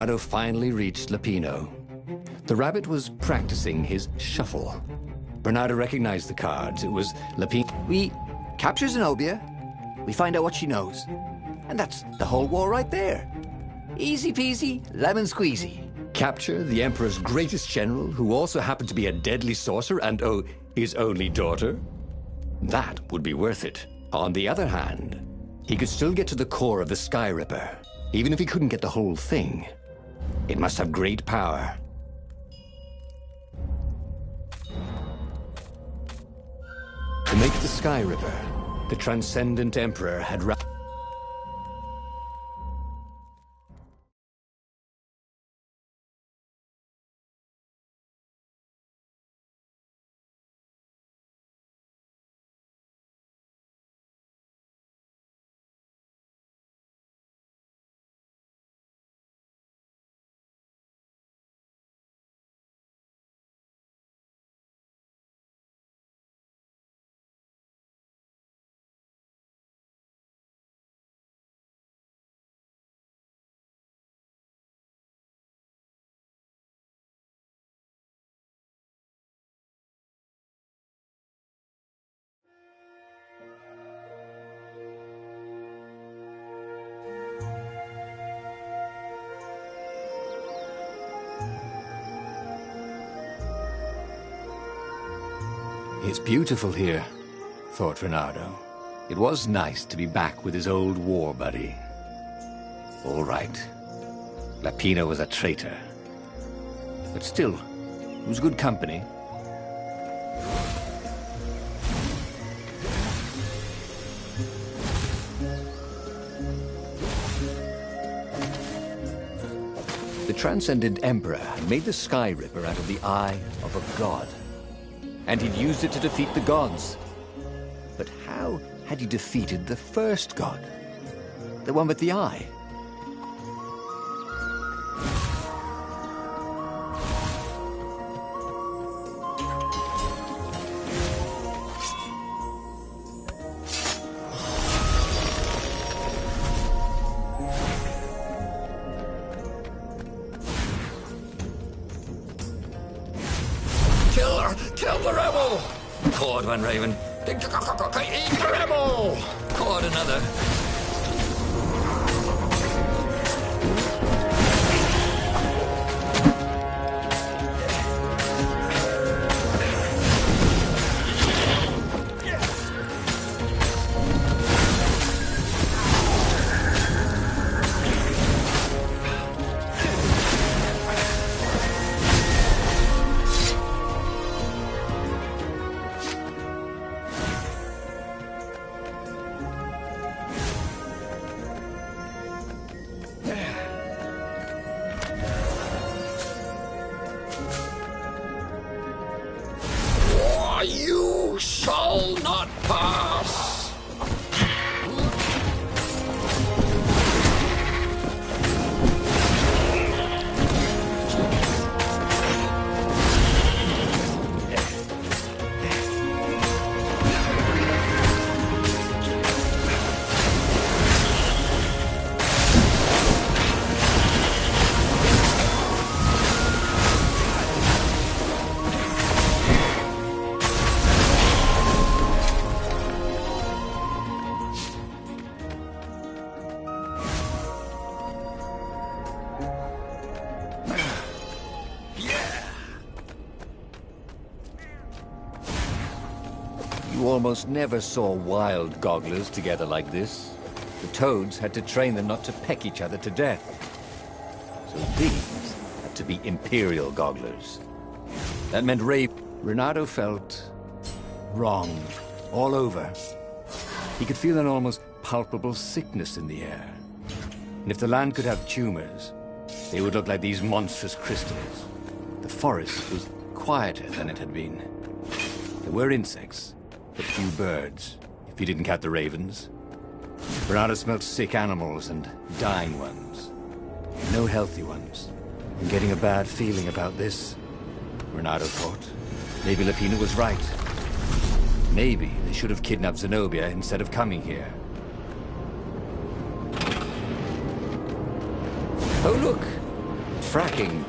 Bernardo finally reached Lapino. The rabbit was practicing his shuffle. Bernardo recognized the cards. It was Lapino. We capture Zenobia, we find out what she knows, and that's the whole war right there. Easy peasy, lemon squeezy. Capture the Emperor's greatest general, who also happened to be a deadly sorcerer and, oh, his only daughter? That would be worth it. On the other hand, he could still get to the core of the Sky Ripper, even if he couldn't get the whole thing. It must have great power. To make the Sky Ripper, the Transcendent Emperor had It's beautiful here, thought Bernardo. It was nice to be back with his old war buddy. All right. Lapino was a traitor. But still, it was good company. The Transcendent Emperor had made the Sky Ripper out of the eye of a god. And he'd used it to defeat the gods. But how had he defeated the first god? The one with the eye? Kill the rebel! Caught one, Raven. Eat the rebel! Caught another. You shall not pass! You almost never saw wild gogglers together like this. The toads had to train them not to peck each other to death. So these had to be Imperial gogglers. That meant Bernardo felt wrong all over. He could feel an almost palpable sickness in the air. And if the land could have tumors, they would look like these monstrous crystals. The forest was quieter than it had been. There were insects, but few birds, if you didn't count the ravens. Bernardo smelled sick animals and dying ones. No healthy ones. I'm getting a bad feeling about this, Bernardo thought. Maybe Lapino was right. Maybe they should have kidnapped Zenobia instead of coming here. Oh look! fracking.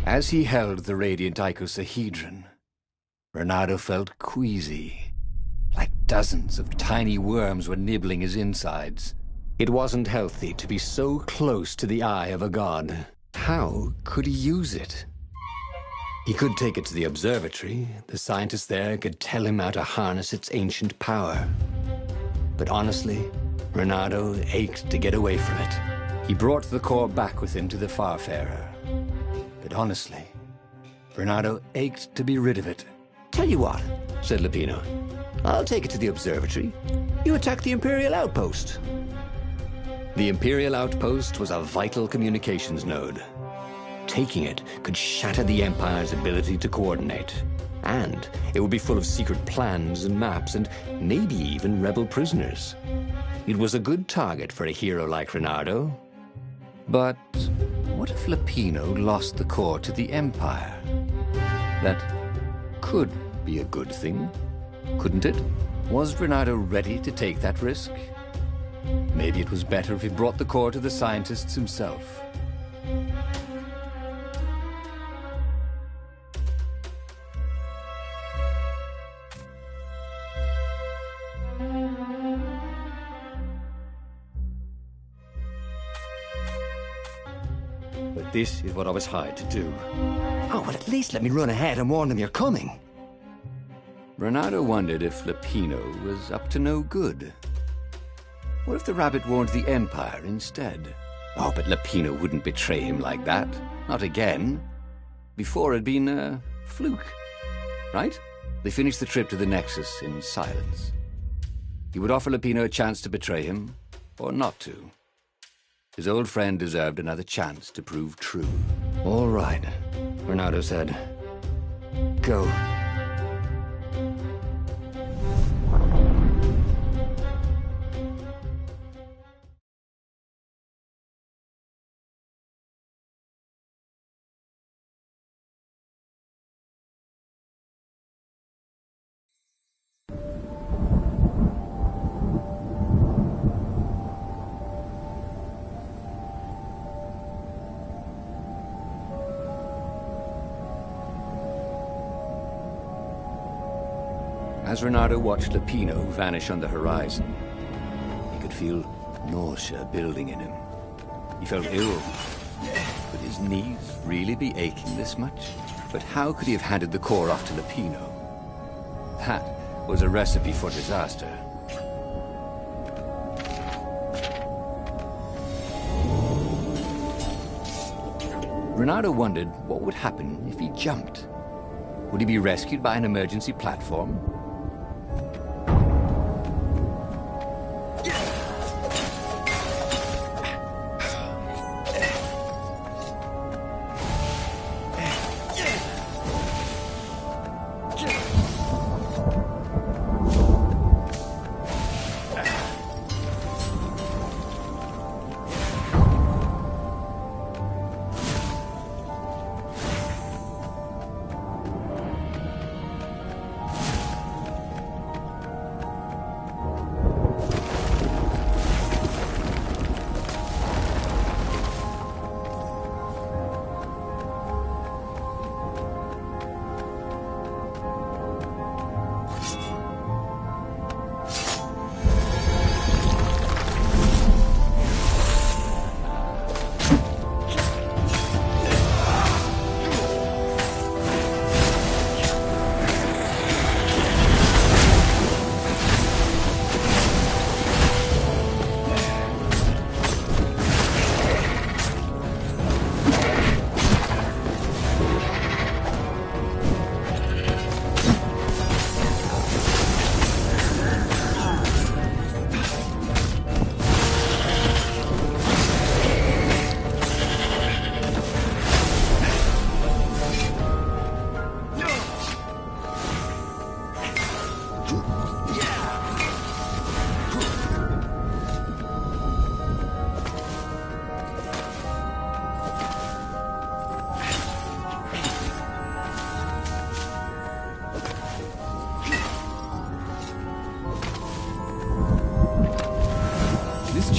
As he held the radiant icosahedron, Renato felt queasy, like dozens of tiny worms were nibbling his insides. It wasn't healthy to be so close to the eye of a god. How could he use it? He could take it to the observatory. The scientists there could tell him how to harness its ancient power. But honestly, Renato ached to get away from it. He brought the core back with him to the Farfarer. But honestly, Renato ached to be rid of it. Tell you what, said Lupino. I'll take it to the observatory. You attack the Imperial outpost. The Imperial outpost was a vital communications node. Taking it could shatter the Empire's ability to coordinate. And it would be full of secret plans and maps and maybe even rebel prisoners. It was a good target for a hero like Renato. But what if Lupino lost the core to the Empire? That could be a good thing, couldn't it? Was Renato ready to take that risk? Maybe it was better if he brought the core to the scientists himself. But this is what I was hired to do. Oh, well, at least let me run ahead and warn them you're coming. Renato wondered if Lupino was up to no good. What if the rabbit warned the Empire instead? Oh, but Lupino wouldn't betray him like that. Not again. Before it'd been a fluke, right? They finished the trip to the Nexus in silence. He would offer Lupino a chance to betray him, or not to. His old friend deserved another chance to prove true. All right, Renato said. Go. As Renato watched Lupino vanish on the horizon, he could feel nausea building in him. He felt ill. Could his knees really be aching this much? But how could he have handed the core off to Lupino? That was a recipe for disaster. Renato wondered what would happen if he jumped. Would he be rescued by an emergency platform?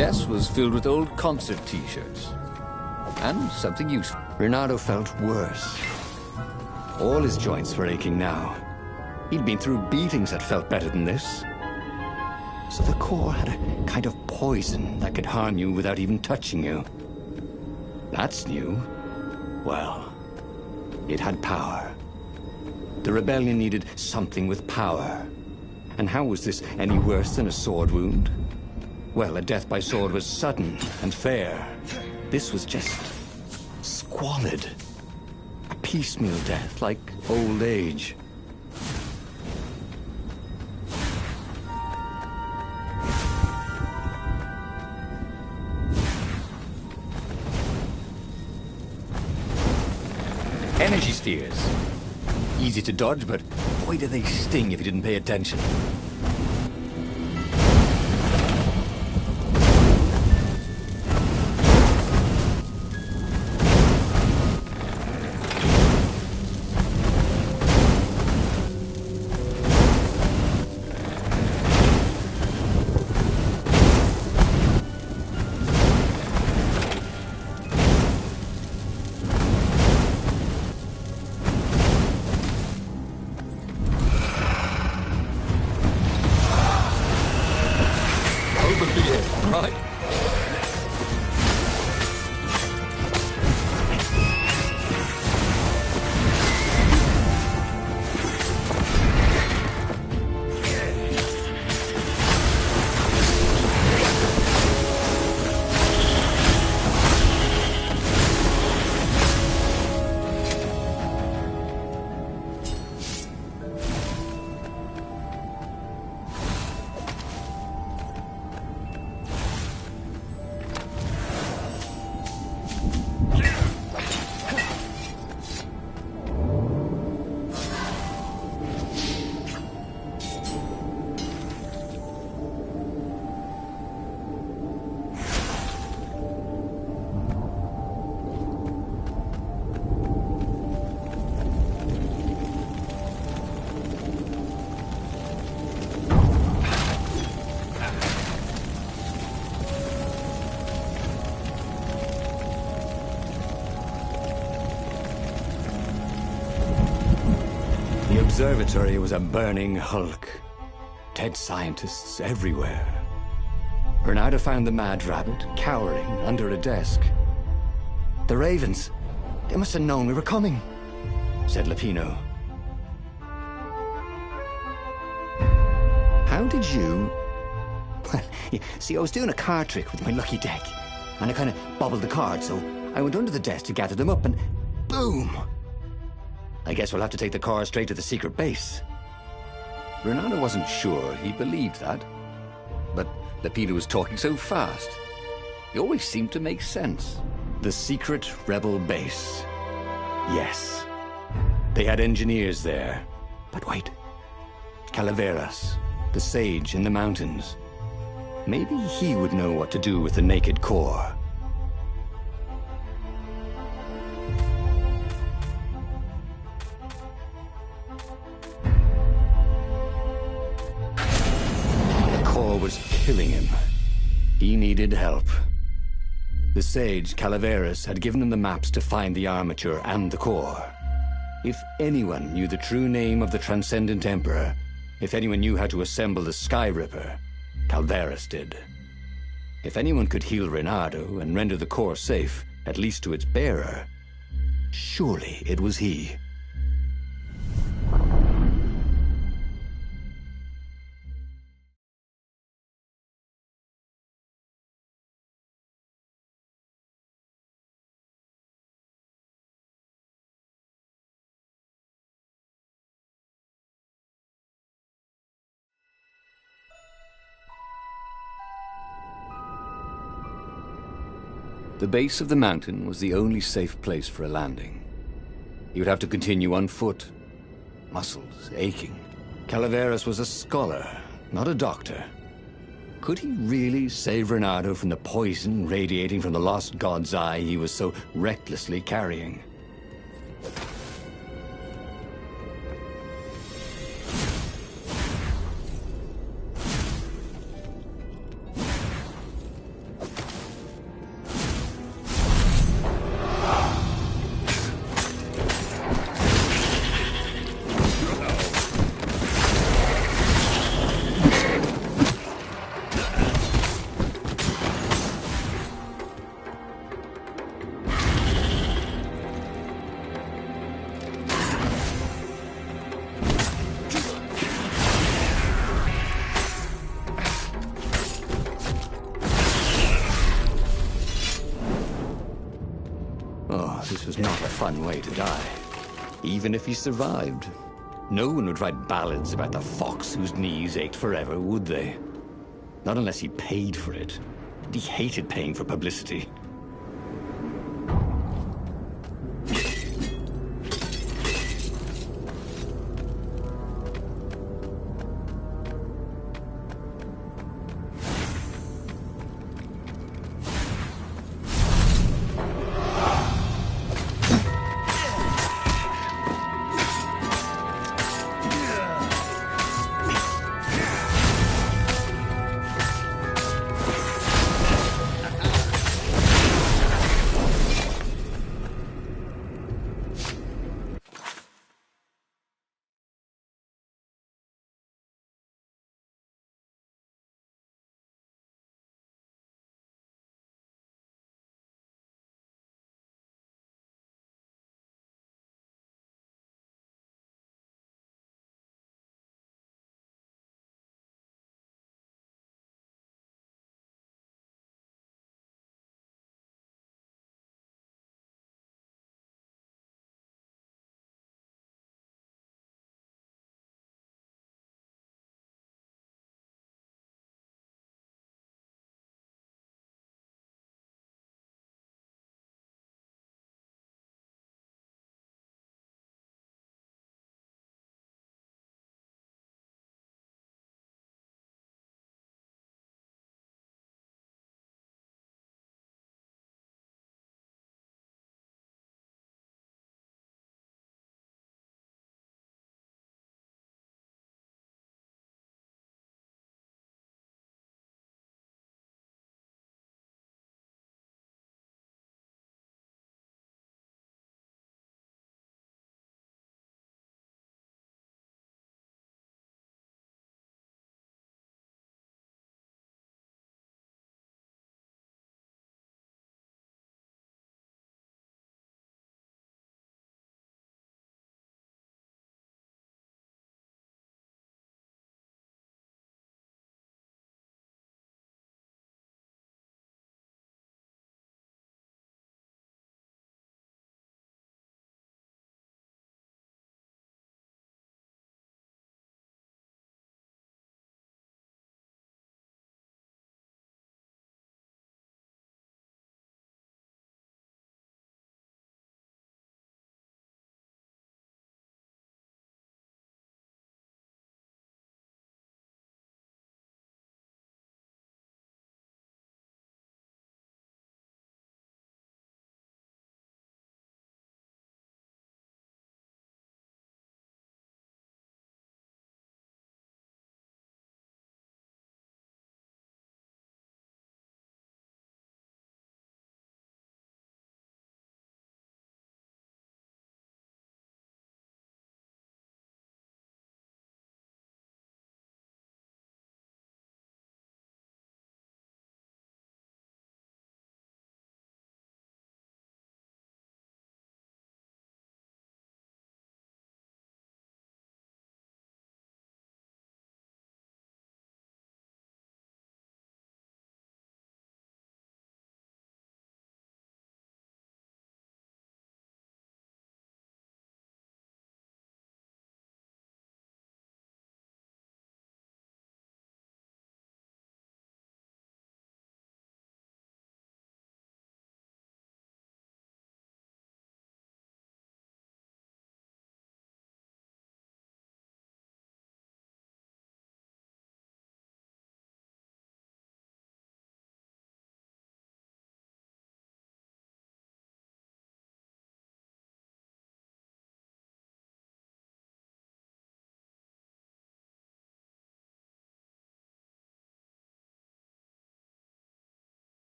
chest was filled with old concert t-shirts. And something useful. Reynardo felt worse. All his joints were aching now. He'd been through beatings that felt better than this. So the core had a kind of poison that could harm you without even touching you. That's new. Well, it had power. The rebellion needed something with power. And how was this any worse than a sword wound? Well, a death by sword was sudden and fair. This was just squalid. A piecemeal death, like old age. Energy spheres. Easy to dodge, but boy do they sting if you didn't pay attention. Right? The observatory was a burning hulk. Dead scientists everywhere. Reynardo found the Mad Rabbit cowering under a desk. The Ravens, they must have known we were coming, said Lapino. How did you... Well, see, I was doing a card trick with my lucky deck, and I kind of bobbled the cards, so I went under the desk to gather them up, and boom! I guess we'll have to take the car straight to the secret base. Reynardo wasn't sure he believed that, but Lapino was talking so fast. It always seemed to make sense. The secret rebel base. Yes. They had engineers there. But wait. Calaveras, the sage in the mountains. Maybe he would know what to do with the naked core. Was killing him. He needed help. The sage, Calaveras, had given him the maps to find the armature and the core. If anyone knew the true name of the Transcendent Emperor, if anyone knew how to assemble the Sky Ripper, Calaveras did. If anyone could heal Reynardo and render the core safe, at least to its bearer, surely it was he. The base of the mountain was the only safe place for a landing. He would have to continue on foot, muscles aching. Calaveras was a scholar, not a doctor. Could he really save Reynardo from the poison radiating from the lost god's eye he was so recklessly carrying? Oh, this was not a fun way to die. Even if he survived, no one would write ballads about the fox whose knees ached forever, would they? Not unless he paid for it. And he hated paying for publicity.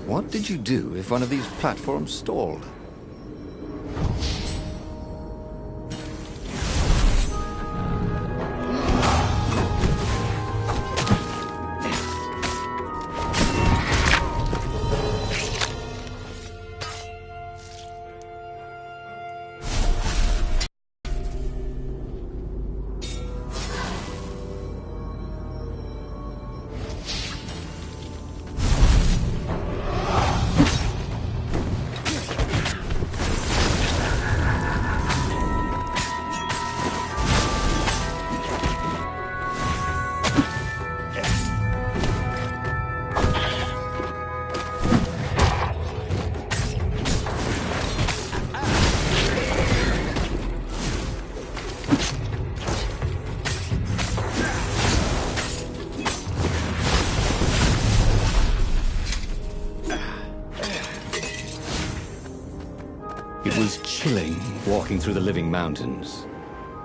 What did you do if one of these platforms stalled? It was chilling walking through the living mountains.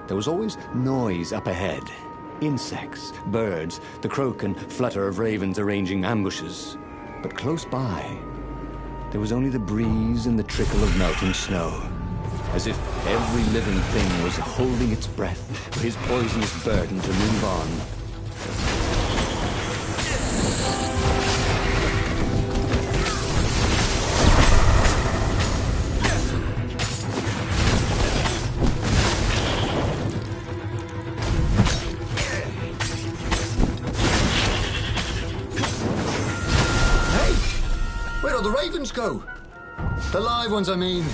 There was always noise up ahead. Insects, birds, the croak and flutter of ravens arranging ambushes. But close by, there was only the breeze and the trickle of melting snow. As if every living thing was holding its breath for his poisonous burden to move on. Where do the ravens go? The live ones, I mean.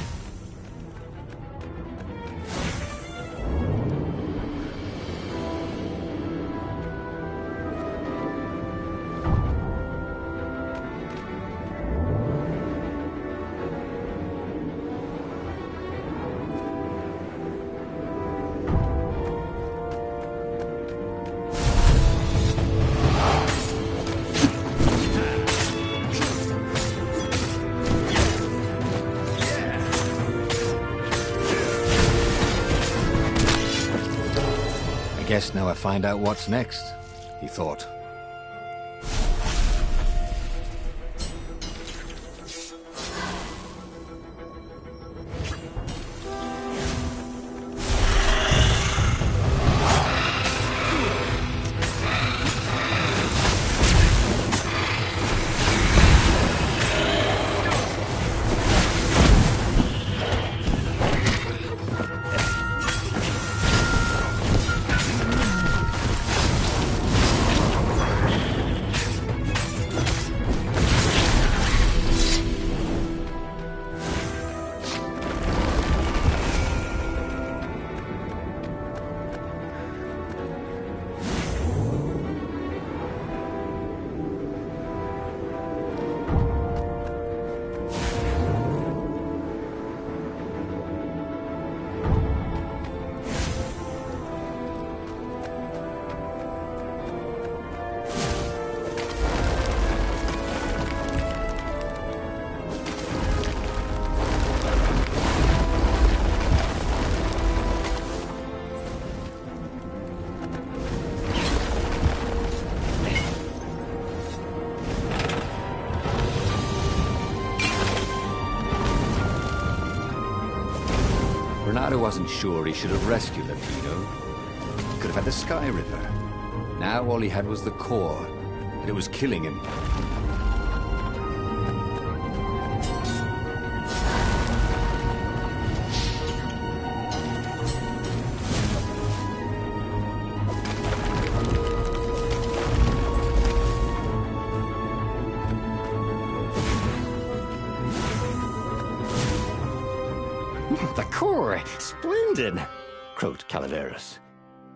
I guess now I find out what's next, he thought. Bernardo wasn't sure he should have rescued Latino. He could have had the Sky Ripper. Now all he had was the core, and it was killing him. The core! Splendid! Croaked Calaveras.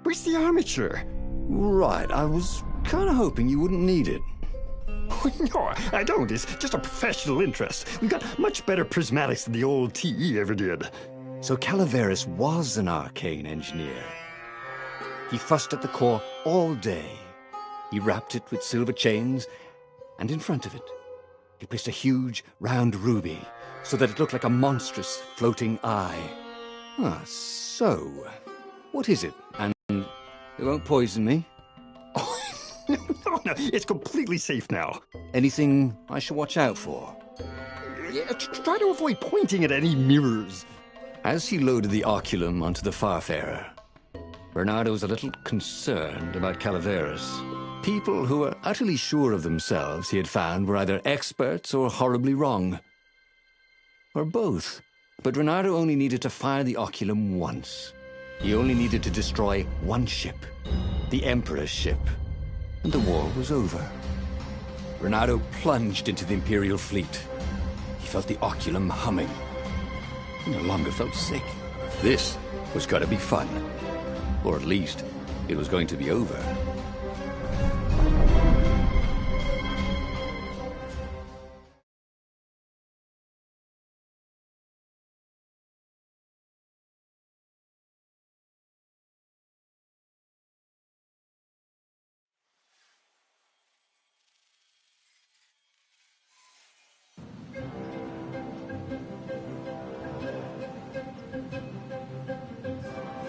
Where's the armature? Right, I was kind of hoping you wouldn't need it. No, I don't. It's just a professional interest. We've got much better prismatics than the old TE ever did. So Calaveras was an arcane engineer. He fussed at the core all day. He wrapped it with silver chains, and in front of it, he placed a huge, round ruby, so that it looked like a monstrous, floating eye. Ah, so, what is it? And it won't poison me? Oh, no, it's completely safe now. Anything I should watch out for? Try to avoid pointing at any mirrors. As he loaded the oculum onto the Farfarer, Bernardo was a little concerned about Calaveras. People who were utterly sure of themselves, he had found, were either experts or horribly wrong. Or both. But Bernardo only needed to fire the oculum once. He only needed to destroy one ship, the Emperor's ship, and the war was over. Bernardo plunged into the Imperial fleet. He felt the oculum humming. He no longer felt sick. This was going to be fun. Or at least, it was going to be over.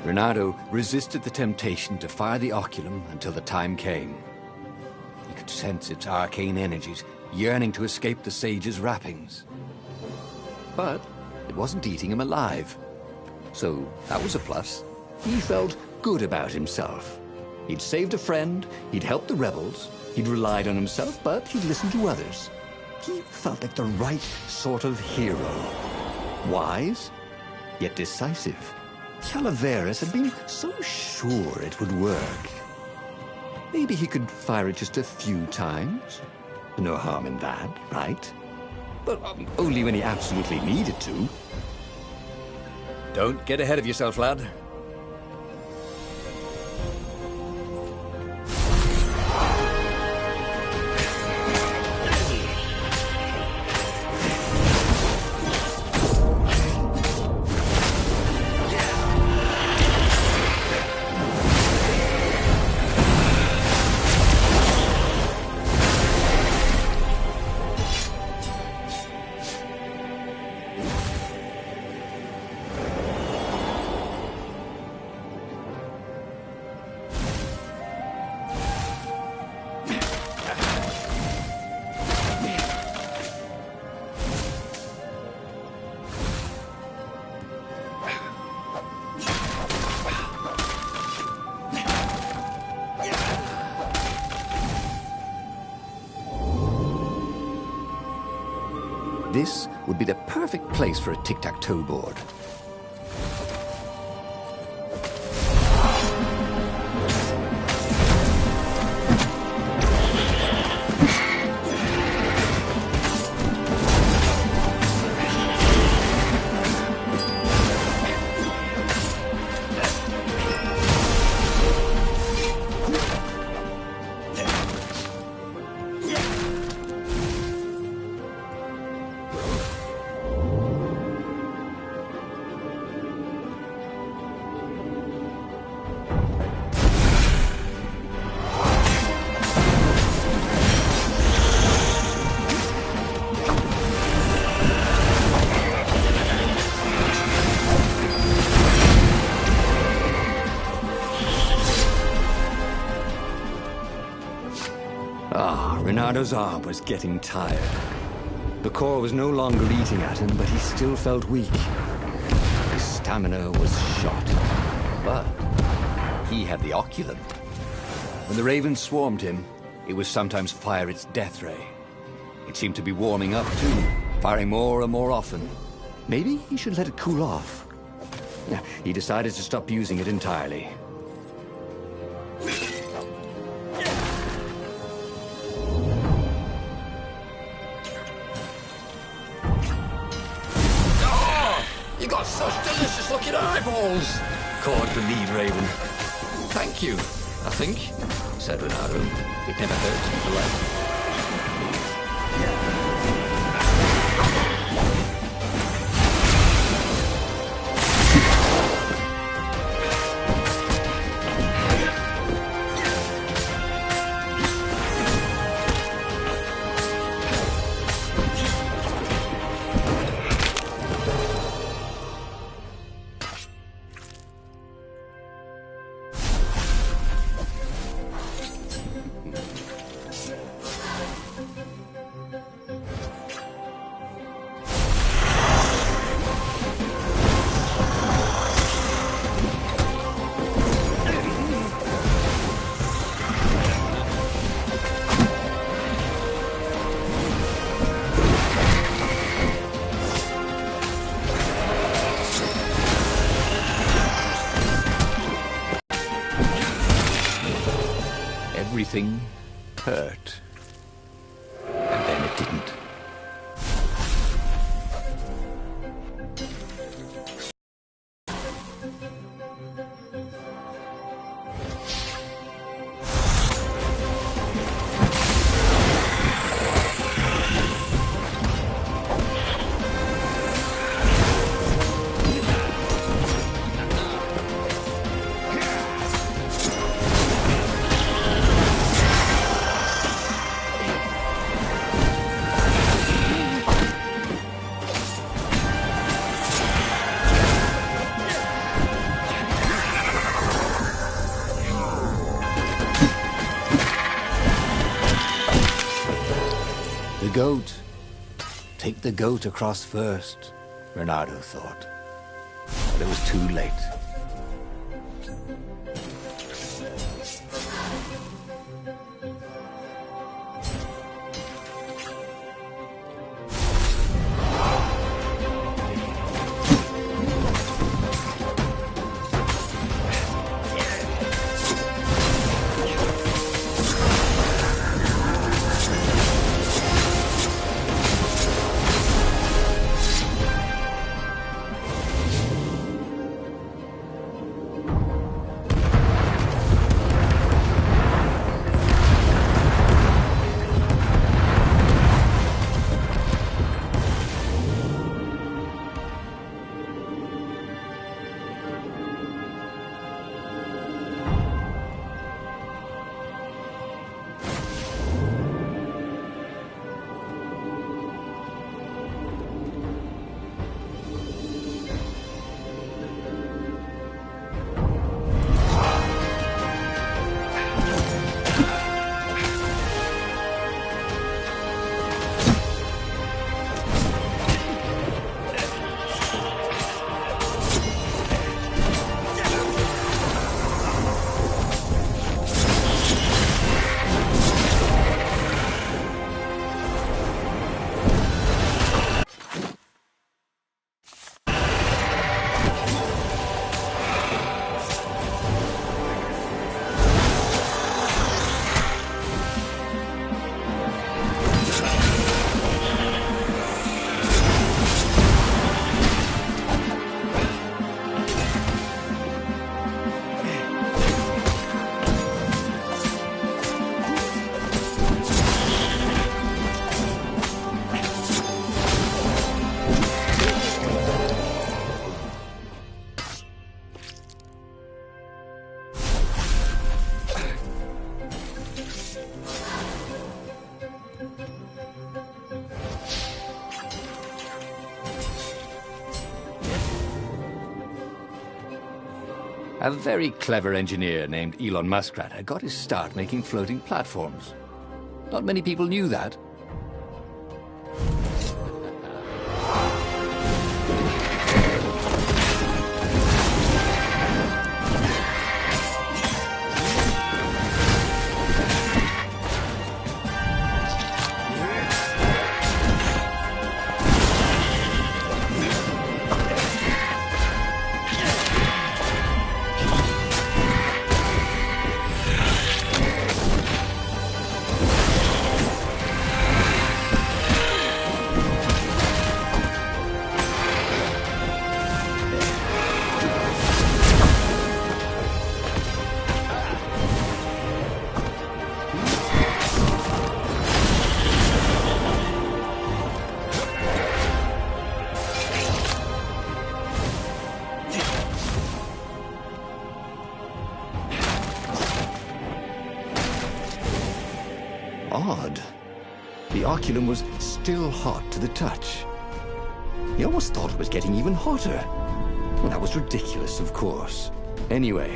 Bernardo resisted the temptation to fire the oculum until the time came. He could sense its arcane energies yearning to escape the sage's wrappings. But it wasn't eating him alive. So that was a plus. He felt good about himself. He'd saved a friend, he'd helped the rebels, he'd relied on himself, but he'd listened to others. He felt like the right sort of hero. Wise, yet decisive. Calaveras had been so sure it would work. Maybe he could fire it just a few times. No harm in that, right? But only when he absolutely needed to. Don't get ahead of yourself, lad. This would be the perfect place for a tic-tac-toe board. Bernardo's arm was getting tired. The core was no longer eating at him, but he still felt weak. His stamina was shot. But he had the oculum. When the ravens swarmed him, it would sometimes fire its death ray. It seemed to be warming up too, firing more and more often. Maybe he should let it cool off. He decided to stop using it entirely. You got such delicious-looking eyeballs! Called the lead raven. Thank you, I think, said Bernardo. It never hurts to laugh. Everything hurt. And then it didn't. The goat. Take the goat across first, Bernardo thought. But it was too late. A very clever engineer named Elon Muskrat had got his start making floating platforms. Not many people knew that. Odd. The Oculum was still hot to the touch. He almost thought it was getting even hotter. Well, that was ridiculous, of course. Anyway,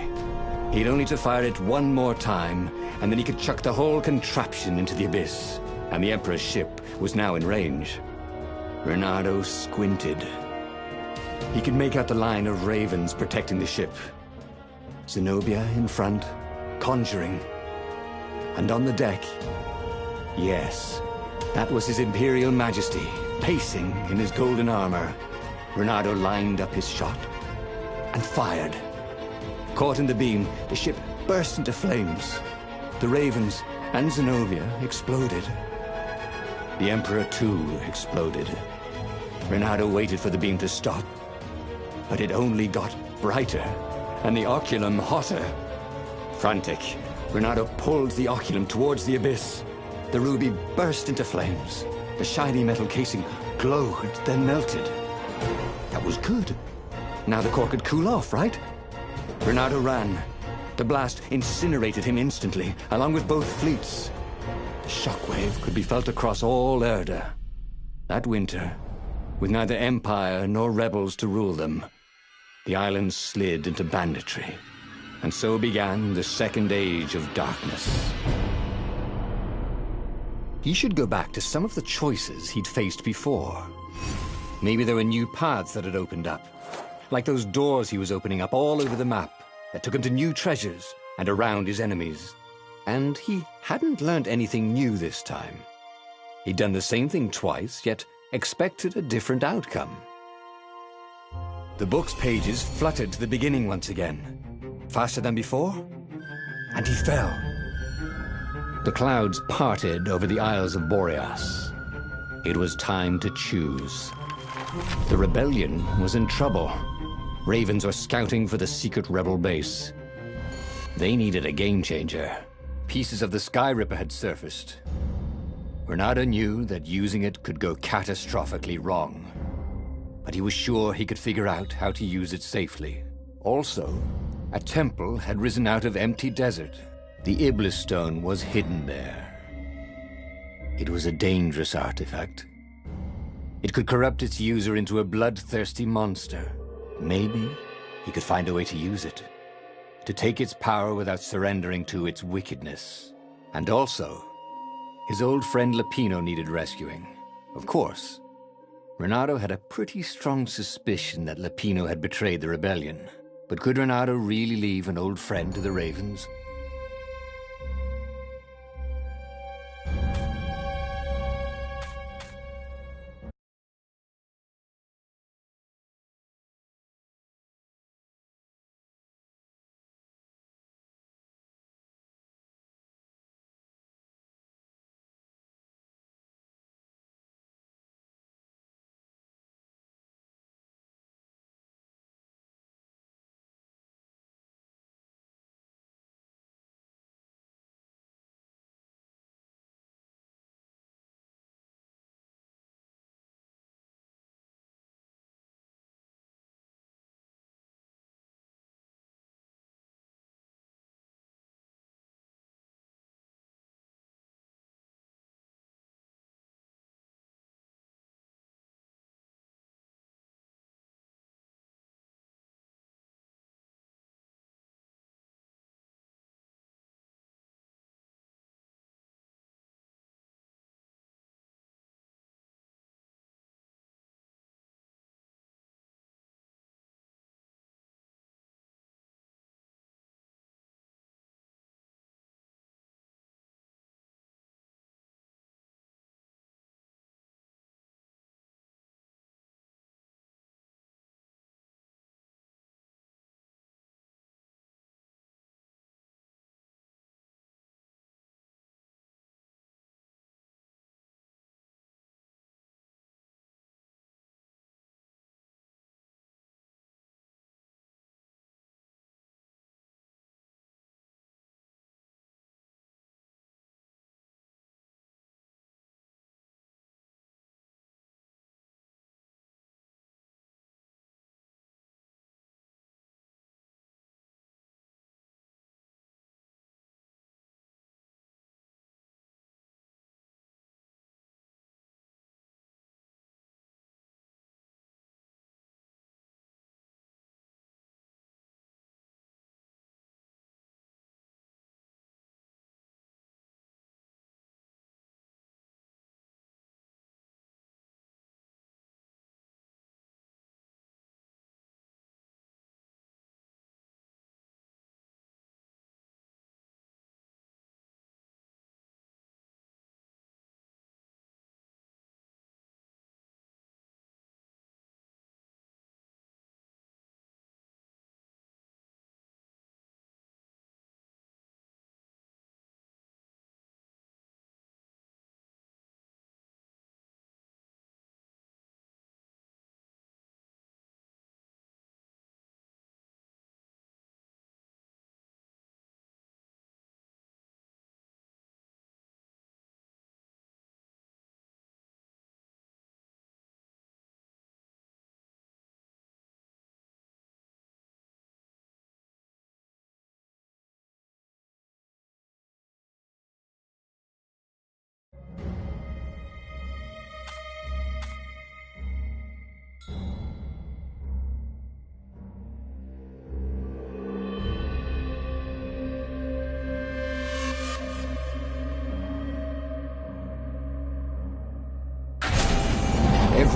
he'd only to fire it one more time, and then he could chuck the whole contraption into the abyss. And the Emperor's ship was now in range. Bernardo squinted. He could make out the line of ravens protecting the ship. Zenobia in front, conjuring. And on the deck, yes, that was His Imperial Majesty, pacing in his golden armor. Bernardo lined up his shot and fired. Caught in the beam, the ship burst into flames. the Ravens, and Zenobia exploded. The Emperor, too, exploded. Renato waited for the beam to stop, but it only got brighter, and the oculum hotter. Frantic, Renato pulled the oculum towards the abyss. The ruby burst into flames. The shiny metal casing glowed, then melted. That was good. Now the core could cool off, right? Renato ran. The blast incinerated him instantly, along with both fleets. The shockwave could be felt across all Erda. That winter, with neither Empire nor rebels to rule them, the islands slid into banditry. And so began the Second Age of Darkness. He should go back to some of the choices he'd faced before. Maybe there were new paths that had opened up, like those doors he was opening up all over the map that took him to new treasures and around his enemies. And he hadn't learned anything new this time. He'd done the same thing twice, yet expected a different outcome. The book's pages fluttered to the beginning once again, faster than before, and he fell. The clouds parted over the Isles of Boreas. It was time to choose. The rebellion was in trouble. Ravens were scouting for the secret rebel base. They needed a game changer. Pieces of the Sky Ripper had surfaced. Renato knew that using it could go catastrophically wrong, but he was sure he could figure out how to use it safely. Also, a temple had risen out of empty desert. The Iblis Stone was hidden there. It was a dangerous artifact. It could corrupt its user into a bloodthirsty monster. Maybe he could find a way to use it, to take its power without surrendering to its wickedness. And also, his old friend Lapino needed rescuing. Of course, Renato had a pretty strong suspicion that Lapino had betrayed the rebellion. But could Renato really leave an old friend to the Ravens?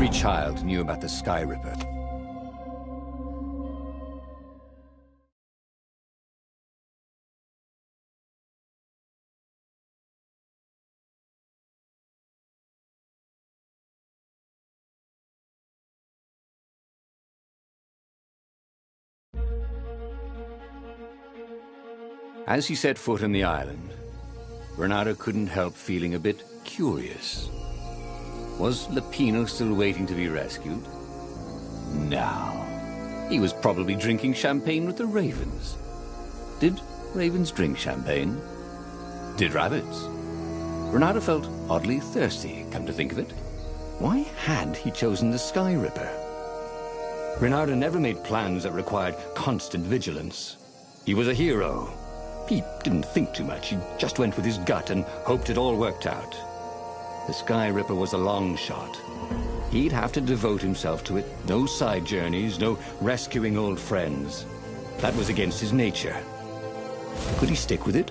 Every child knew about the Sky Ripper. As he set foot on the island, Renato couldn't help feeling a bit curious. Was Lupino still waiting to be rescued? No. He was probably drinking champagne with the ravens. Did ravens drink champagne? Did rabbits? Renato felt oddly thirsty, come to think of it. Why had he chosen the Sky Ripper? Renato never made plans that required constant vigilance. He was a hero. He didn't think too much. He just went with his gut and hoped it all worked out. The Sky Ripper was a long shot. He'd have to devote himself to it. No side journeys, no rescuing old friends. That was against his nature. Could he stick with it?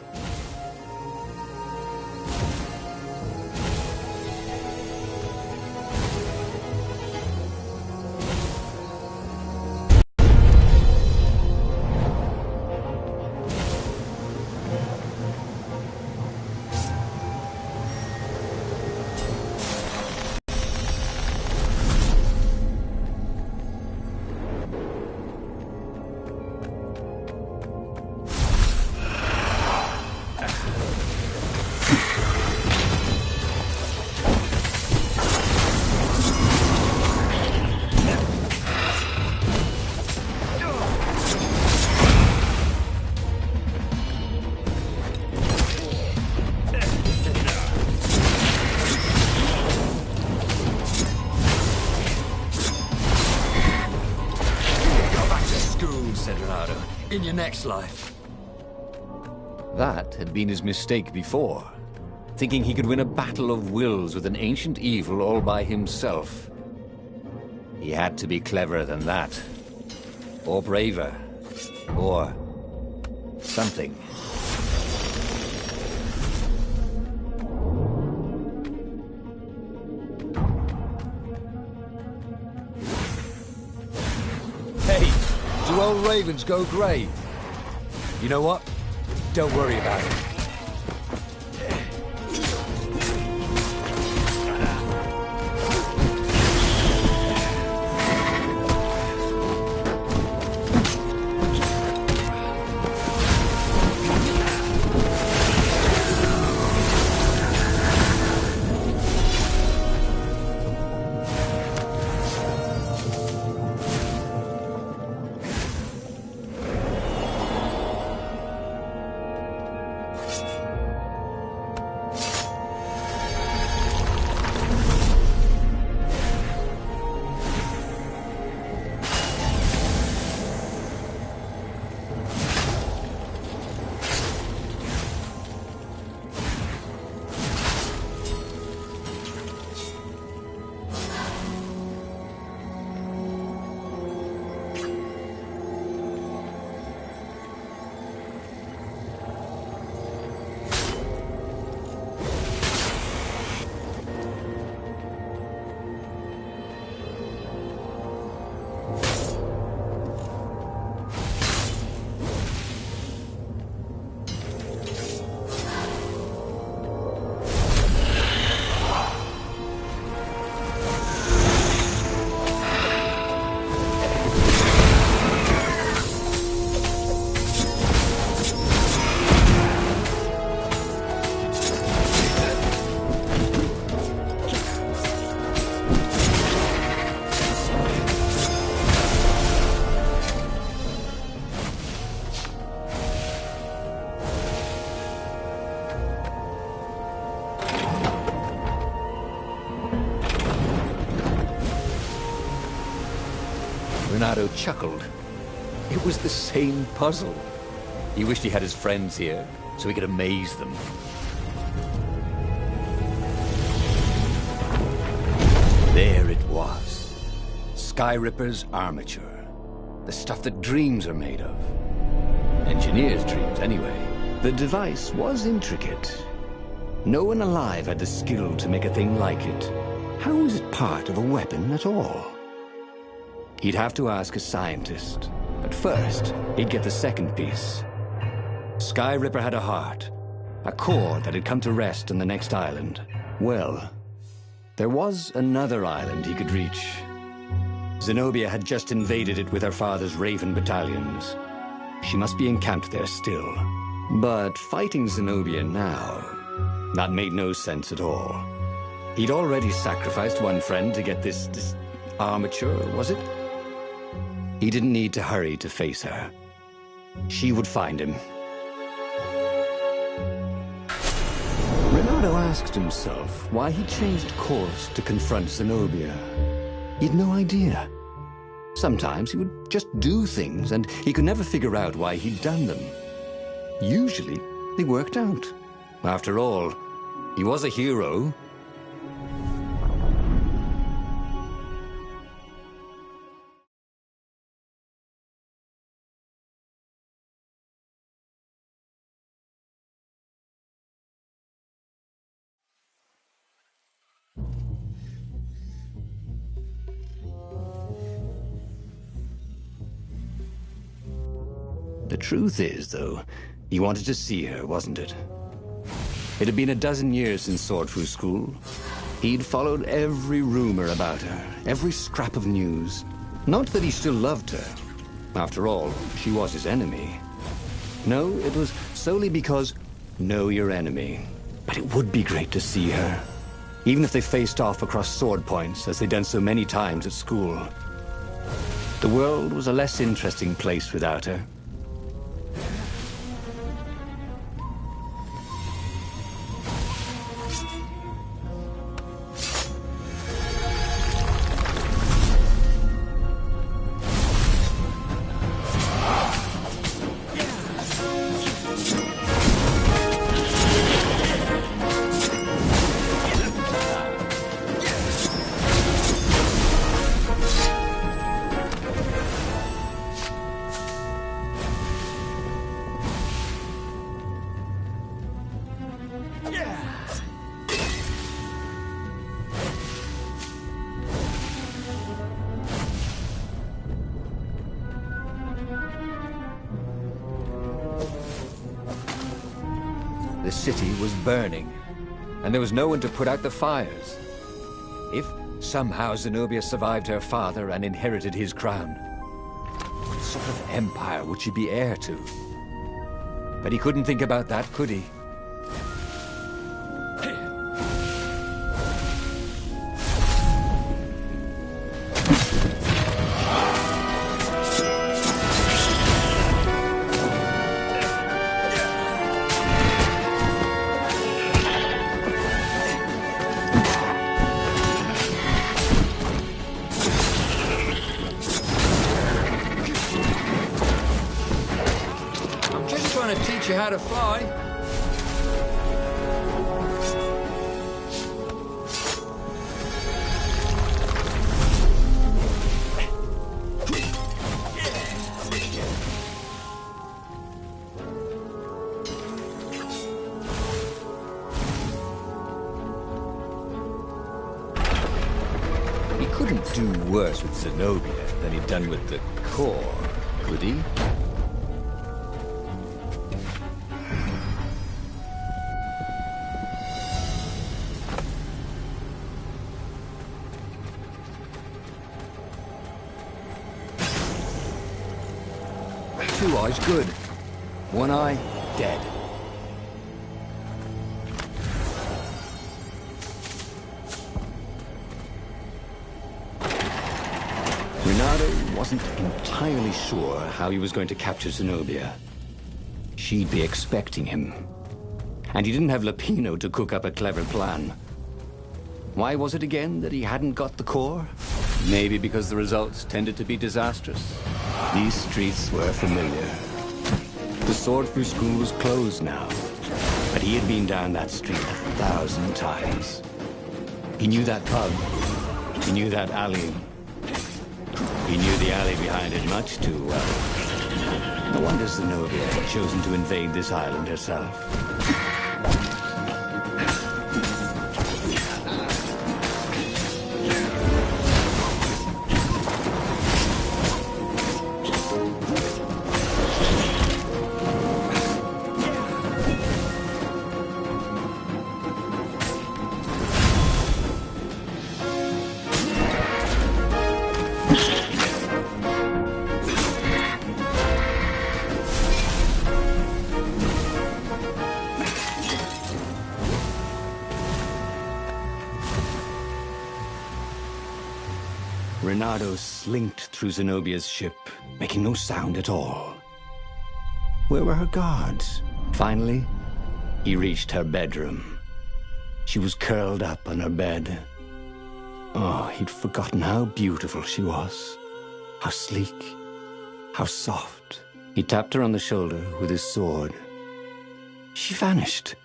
In your next life. That had been his mistake before, thinking he could win a battle of wills with an ancient evil all by himself. He had to be cleverer than that. Or braver. Or something. Hey, do old ravens go grey? You know what? Don't worry about it. Renato chuckled. It was the same puzzle. He wished he had his friends here, so he could amaze them. There it was. Sky Ripper's armature. The stuff that dreams are made of. Engineers' dreams, anyway. The device was intricate. No one alive had the skill to make a thing like it. how was it part of a weapon at all? He'd have to ask a scientist. But first, he'd get the second piece. Sky Ripper had a heart, a core that had come to rest on the next island. Well, there was another island he could reach. Zenobia had just invaded it with her father's Raven battalions. She must be encamped there still. But fighting Zenobia now, that made no sense at all. He'd already sacrificed one friend to get this armature, was it? He didn't need to hurry to face her. She would find him. Renato asked himself why he changed course to confront Zenobia. He'd no idea. Sometimes he would just do things, and he could never figure out why he'd done them. Usually, they worked out. After all, he was a hero. The truth is, though, he wanted to see her, wasn't it? It had been a dozen years since Swordfu School. He'd followed every rumor about her, every scrap of news. Not that he still loved her. After all, she was his enemy. No, it was solely because, know your enemy. But it would be great to see her. Even if they faced off across sword points, as they'd done so many times at school. The world was a less interesting place without her. The city was burning, and there was no one to put out the fires. If somehow Zenobia survived her father and inherited his crown, what sort of empire would she be heir to? But he couldn't think about that, could he? Trying to teach you how to fly. He couldn't do worse with Zenobia than he'd done with the core, could he? Two eyes good. One eye dead. Renato wasn't entirely sure how he was going to capture Zenobia. She'd be expecting him. And he didn't have Lapino to cook up a clever plan. Why was it again that he hadn't got the core? Maybe because the results tended to be disastrous. These streets were familiar. The Swordfu School was closed now, but he had been down that street 1,000 times. He knew that pub. He knew that alley. He knew the alley behind it much too well. No wonder Zenobia had chosen to invade this island herself. Reynardo slinked through Zenobia's ship, making no sound at all. Where were her guards? Finally, he reached her bedroom. She was curled up on her bed. Oh, he'd forgotten how beautiful she was. How sleek. How soft. He tapped her on the shoulder with his sword. She vanished.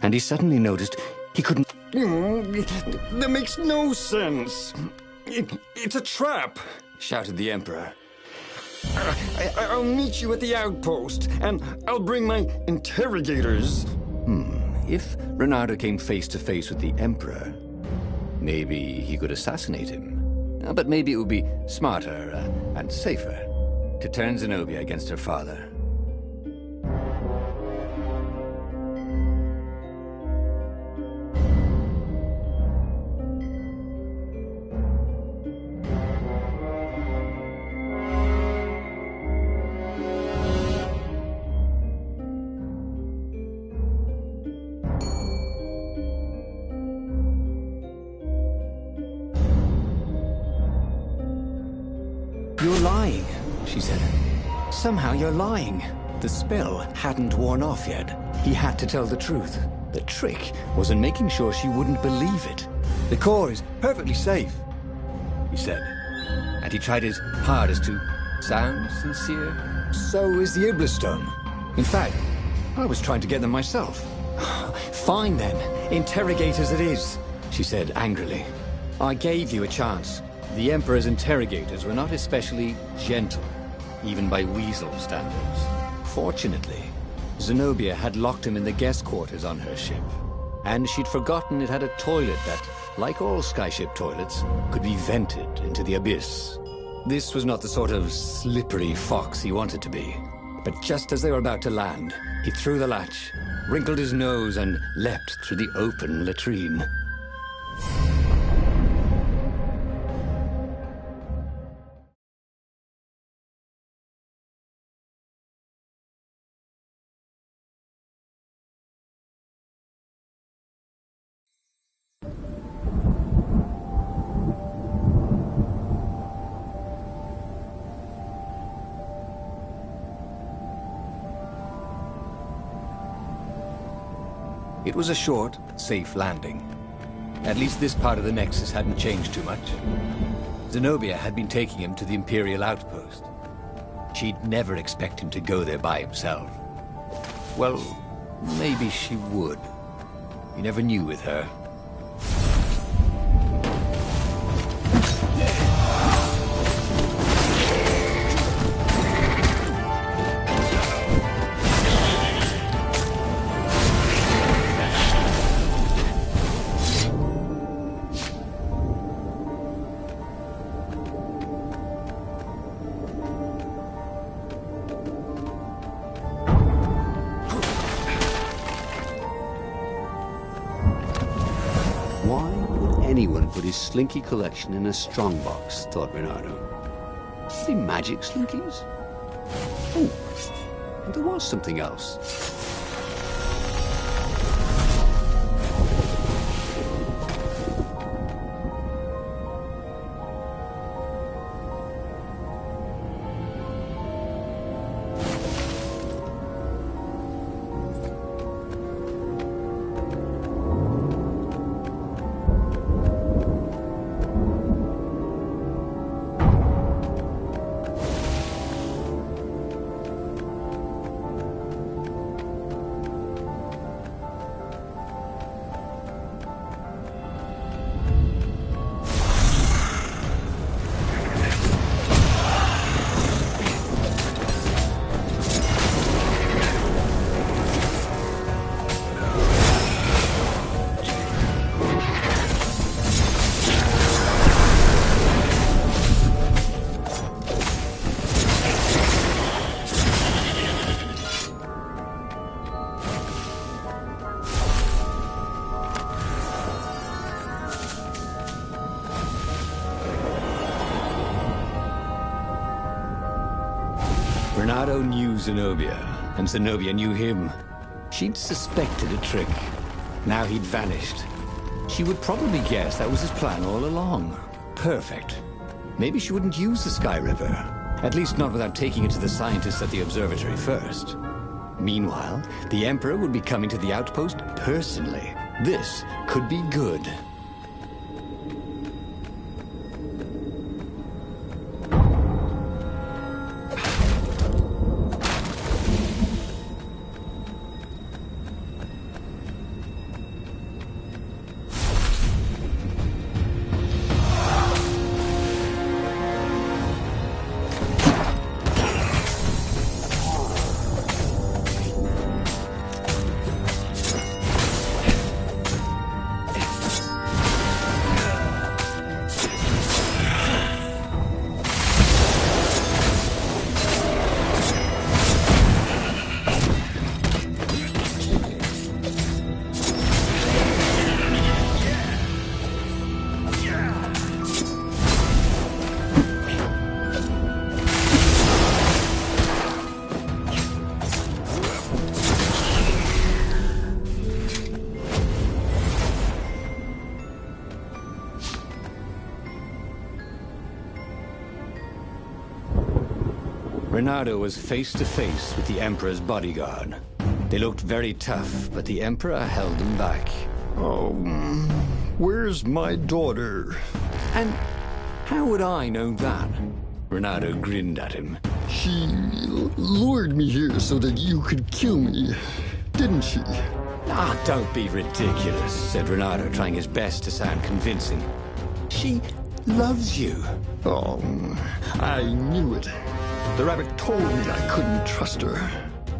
And he suddenly noticed he couldn't... That makes no sense. It's a trap, shouted the Emperor. I'll meet you at the outpost, and I'll bring my interrogators. If Reynardo came face to face with the Emperor, maybe he could assassinate him. But maybe it would be smarter and safer to turn Zenobia against her father. You're lying, she said. Somehow you're lying. The spell hadn't worn off yet. He had to tell the truth. The trick was in making sure she wouldn't believe it. The core is perfectly safe, he said. And he tried his hardest to sound sincere. So is the Iblis Stone. In fact, I was trying to get them myself. Fine then, interrogators it is, she said angrily. I gave you a chance. The Emperor's interrogators were not especially gentle, even by Weasel standards. Fortunately, Zenobia had locked him in the guest quarters on her ship, and she'd forgotten it had a toilet that, like all skyship toilets, could be vented into the abyss. This was not the sort of slippery fox he wanted to be. But just as they were about to land, he threw the latch, wrinkled his nose, and leapt through the open latrine. It was a short, but safe landing. At least this part of the Nexus hadn't changed too much. Zenobia had been taking him to the Imperial outpost. She'd never expect him to go there by himself. Well, maybe she would. You never knew with her. Anyone put his slinky collection in a strongbox, thought Reynardo. Are they magic slinkies? Oh, and there was something else. Reynardo knew Zenobia, and Zenobia knew him. She'd suspected a trick. Now he'd vanished. She would probably guess that was his plan all along. Perfect. maybe she wouldn't use the Sky River. At least not without taking it to the scientists at the observatory first. Meanwhile, the Emperor would be coming to the outpost personally. This could be good. Reynardo was face to face with the Emperor's bodyguard. They looked very tough, but the Emperor held them back. Oh, where's my daughter? And how would I know that? Reynardo grinned at him. She lured me here so that you could kill me, didn't she? Ah, don't be ridiculous, said Reynardo, trying his best to sound convincing. She loves you. Oh, I knew it. The rabbit told me I couldn't trust her.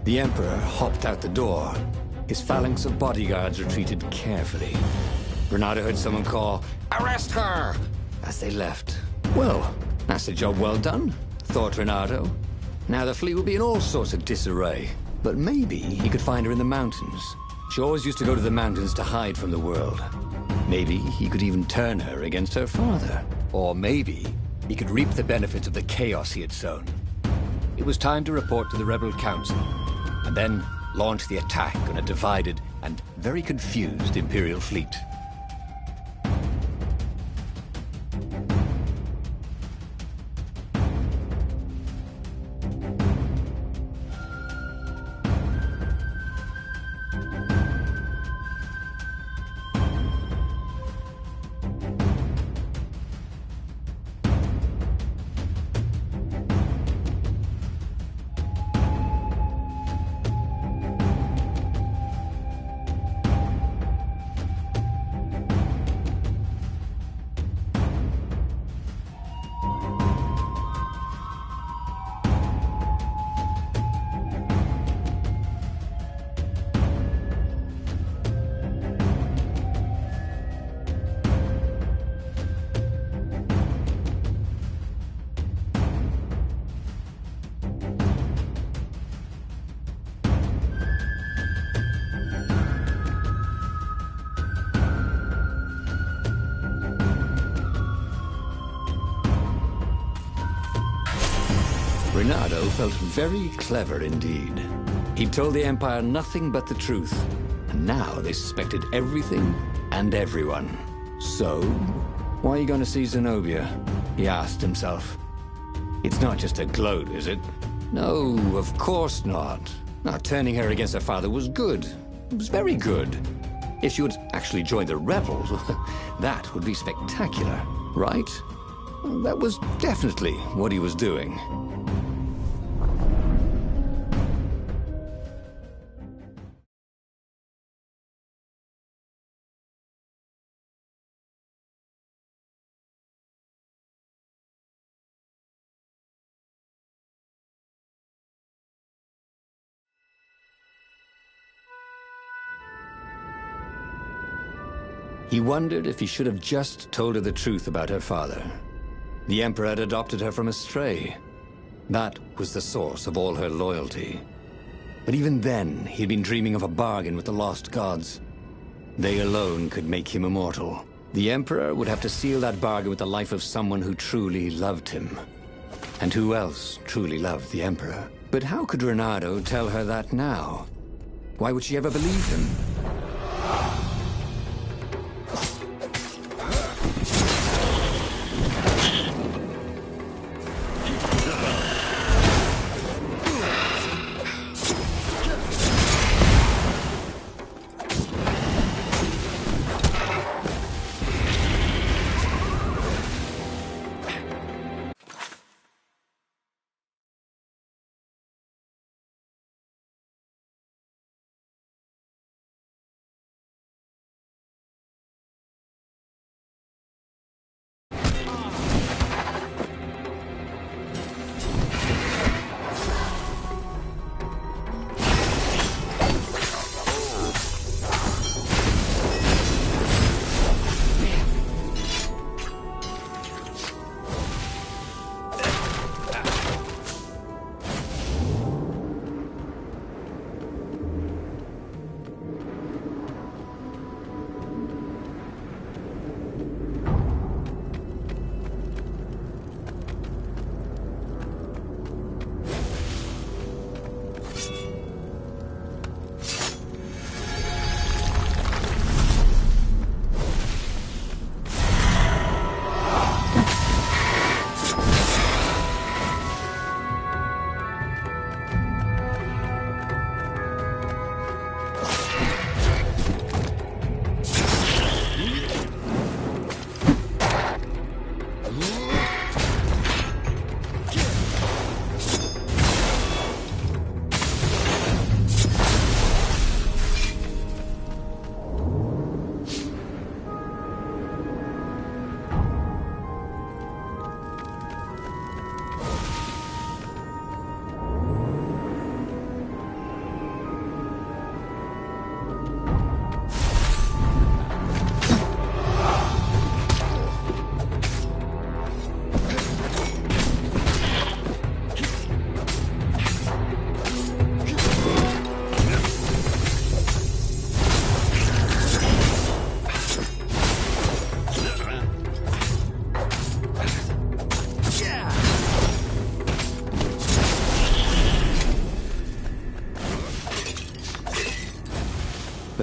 The Emperor hopped out the door. His phalanx of bodyguards retreated carefully. Reynardo heard someone call, "Arrest her!" as they left. Well, that's a job well done, thought Reynardo. Now the fleet will be in all sorts of disarray. But maybe he could find her in the mountains. She always used to go to the mountains to hide from the world. Maybe he could even turn her against her father. Or maybe he could reap the benefits of the chaos he had sown. It was time to report to the Rebel Council, and then launch the attack on a divided and very confused Imperial fleet. Reynardo felt very clever indeed. He'd told the Empire nothing but the truth, and now they suspected everything and everyone. So, why are you going to see Zenobia? He asked himself. It's not just a gloat, is it? No, of course not. Now, turning her against her father was good. It was very good. If she would actually join the rebels, that would be spectacular, right? That was definitely what he was doing. He wondered if he should have just told her the truth about her father. The Emperor had adopted her from a stray. That was the source of all her loyalty. But even then, he'd been dreaming of a bargain with the lost gods. They alone could make him immortal. The Emperor would have to seal that bargain with the life of someone who truly loved him. And who else truly loved the Emperor? But how could Reynardo tell her that now? Why would she ever believe him?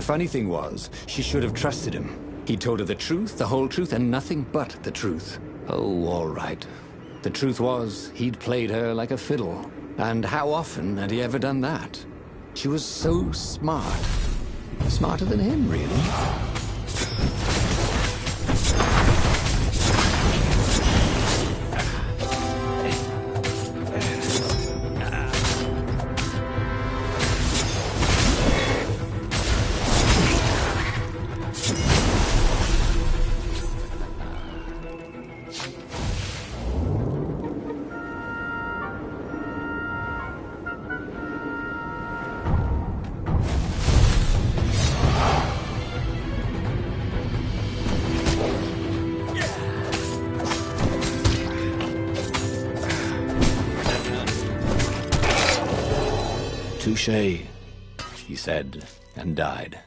funny thing was, she should have trusted him. He told her the truth, the whole truth, and nothing but the truth. Oh, all right. The truth was, he'd played her like a fiddle. And how often had he ever done that? She was so smart. Smarter than him, really. Touché, he said, and died.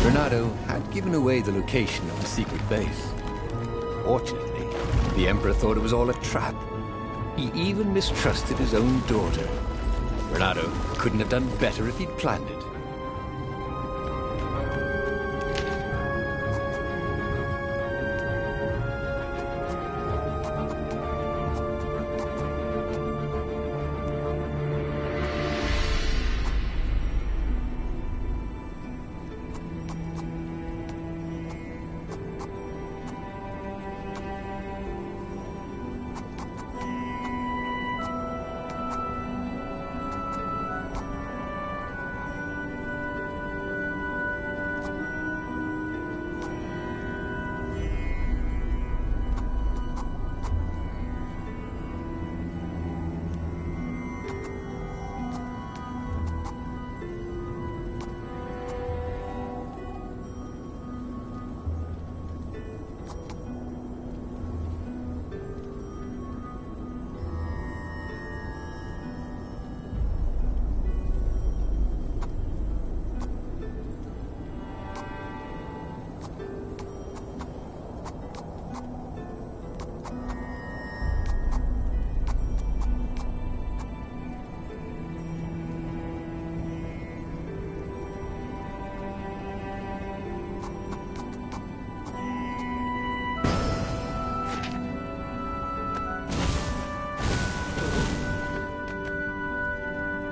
Bernardo had given away the location of the secret base. Fortunately, the Emperor thought it was all a trap. He even mistrusted his own daughter. Bernardo couldn't have done better if he'd planned it.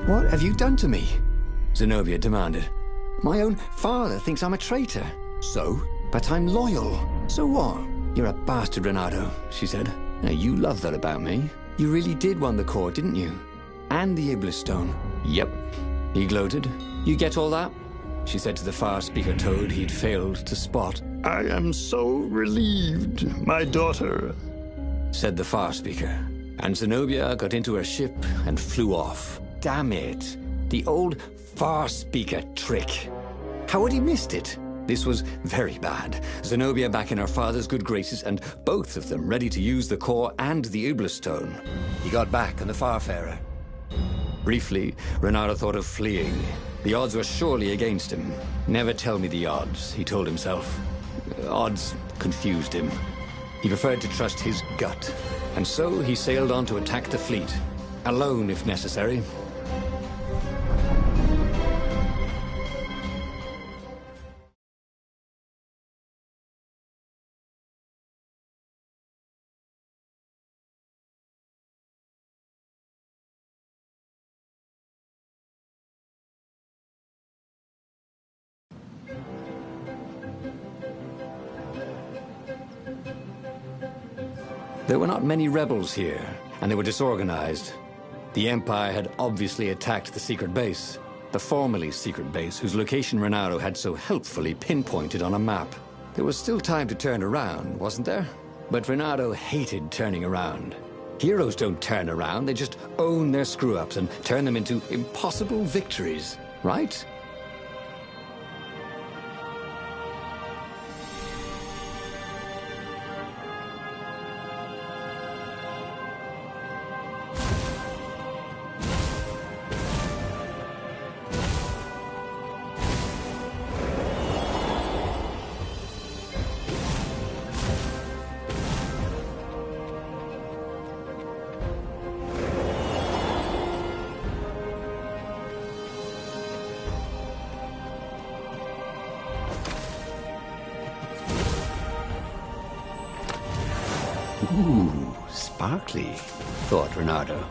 What have you done to me? Zenobia demanded. My own father thinks I'm a traitor. So? But I'm loyal. So what? You're a bastard, Renato, she said. Now, you love that about me. You really did want the core, didn't you? And the Iblis Stone. Yep, he gloated. You get all that? She said to the far speaker toad he'd failed to spot. I am so relieved, my daughter, said the far speaker. And Zenobia got into her ship and flew off. Damn it. The old far speaker trick. How had he missed it? This was very bad. Zenobia back in her father's good graces, and both of them ready to use the core and the Iblis Stone. He got back on the Farfarer. Briefly, Renato thought of fleeing. The odds were surely against him. Never tell me the odds, he told himself. Odds confused him. He preferred to trust his gut. And so he sailed on to attack the fleet. Alone, if necessary. There were not many rebels here, and they were disorganized. The Empire had obviously attacked the secret base, the formerly secret base whose location Renato had so helpfully pinpointed on a map. There was still time to turn around, wasn't there? But Renato hated turning around. Heroes don't turn around, they just own their screw-ups and turn them into impossible victories, right? Ooh, sparkly, thought Renato.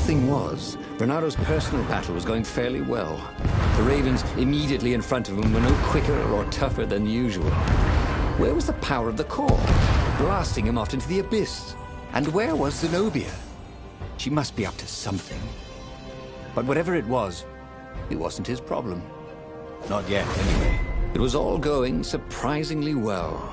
thing was, Renato's personal battle was going fairly well. The Ravens immediately in front of him were no quicker or tougher than usual. Where was the power of the core, blasting him off into the abyss? And where was Zenobia? She must be up to something. But whatever it wasn't his problem. Not yet, anyway. It was all going surprisingly well.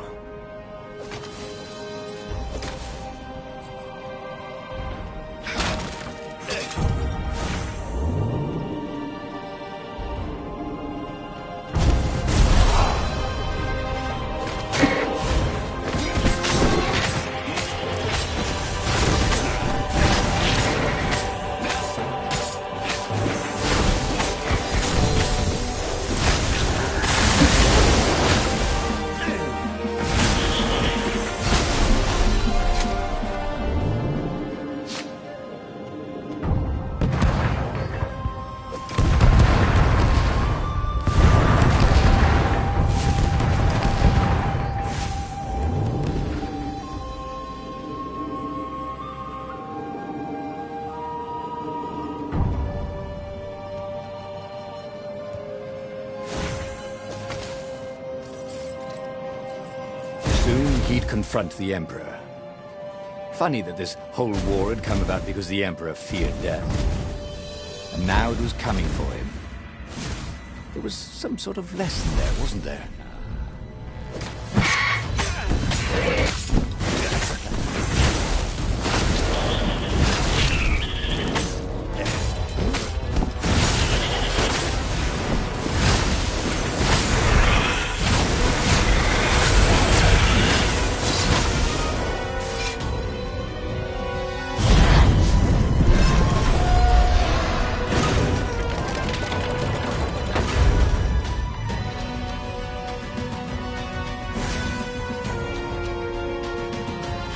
he'd confront the Emperor. Funny that this whole war had come about because the Emperor feared death. And now it was coming for him. There was some sort of lesson there, wasn't there?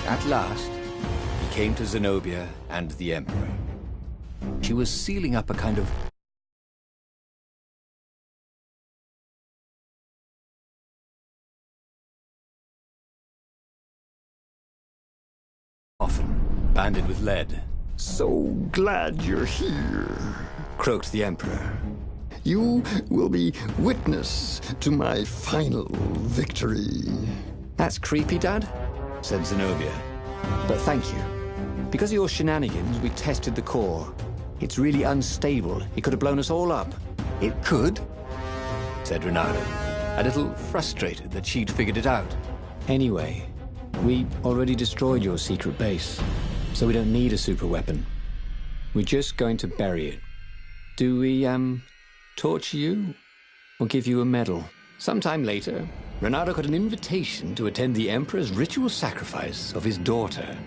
At last, he came to Zenobia and the Emperor. She was sealing up a kind of coffin, banded with lead. So glad you're here. Croaked the Emperor. You will be witness to my final victory. That's creepy, Dad, said Zenobia. But thank you. Because of your shenanigans, we tested the core. It's really unstable. It could have blown us all up. It could, said Renato, a little frustrated that she'd figured it out. Anyway, we already destroyed your secret base, so we don't need a super weapon. We're just going to bury it. Do we, torture you? Or give you a medal? Sometime later, Renato got an invitation to attend the Emperor's ritual sacrifice of his daughter.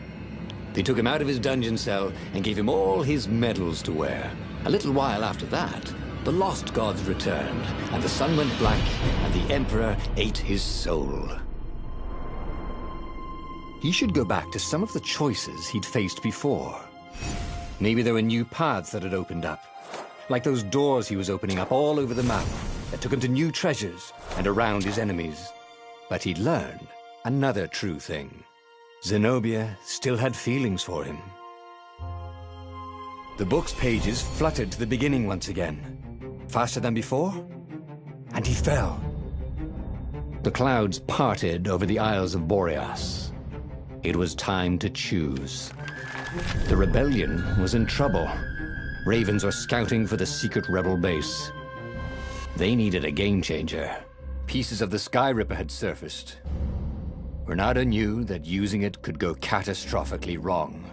They took him out of his dungeon cell and gave him all his medals to wear. A little while after that, the lost gods returned, and the sun went black, and the Emperor ate his soul. He should go back to some of the choices he'd faced before. Maybe there were new paths that had opened up, like those doors he was opening up all over the map that took him to new treasures and around his enemies. But he'd learned another true thing. Zenobia still had feelings for him. The book's pages fluttered to the beginning once again, faster than before, and he fell. The clouds parted over the Isles of Boreas. It was time to choose. The rebellion was in trouble. Ravens were scouting for the secret rebel base. They needed a game changer. Pieces of the Sky Ripper had surfaced. Renato knew that using it could go catastrophically wrong,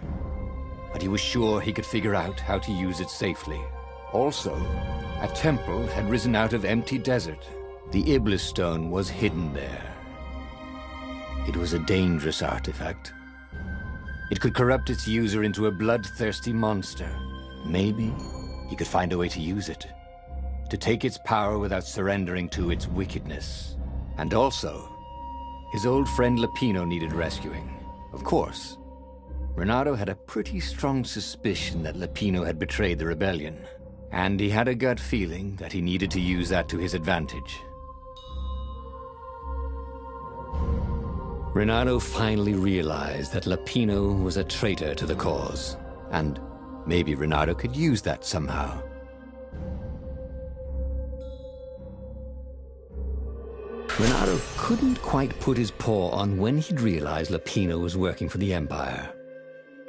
but he was sure he could figure out how to use it safely. Also, a temple had risen out of empty desert. The Iblis Stone was hidden there. It was a dangerous artifact. It could corrupt its user into a bloodthirsty monster. Maybe he could find a way to use it, to take its power without surrendering to its wickedness. And also, his old friend Lapino needed rescuing. Of course, Renato had a pretty strong suspicion that Lapino had betrayed the rebellion, and he had a gut feeling that he needed to use that to his advantage. Renato finally realized that Lapino was a traitor to the cause, and maybe Renato could use that somehow. Renato couldn't quite put his paw on when he'd realized Lapino was working for the Empire.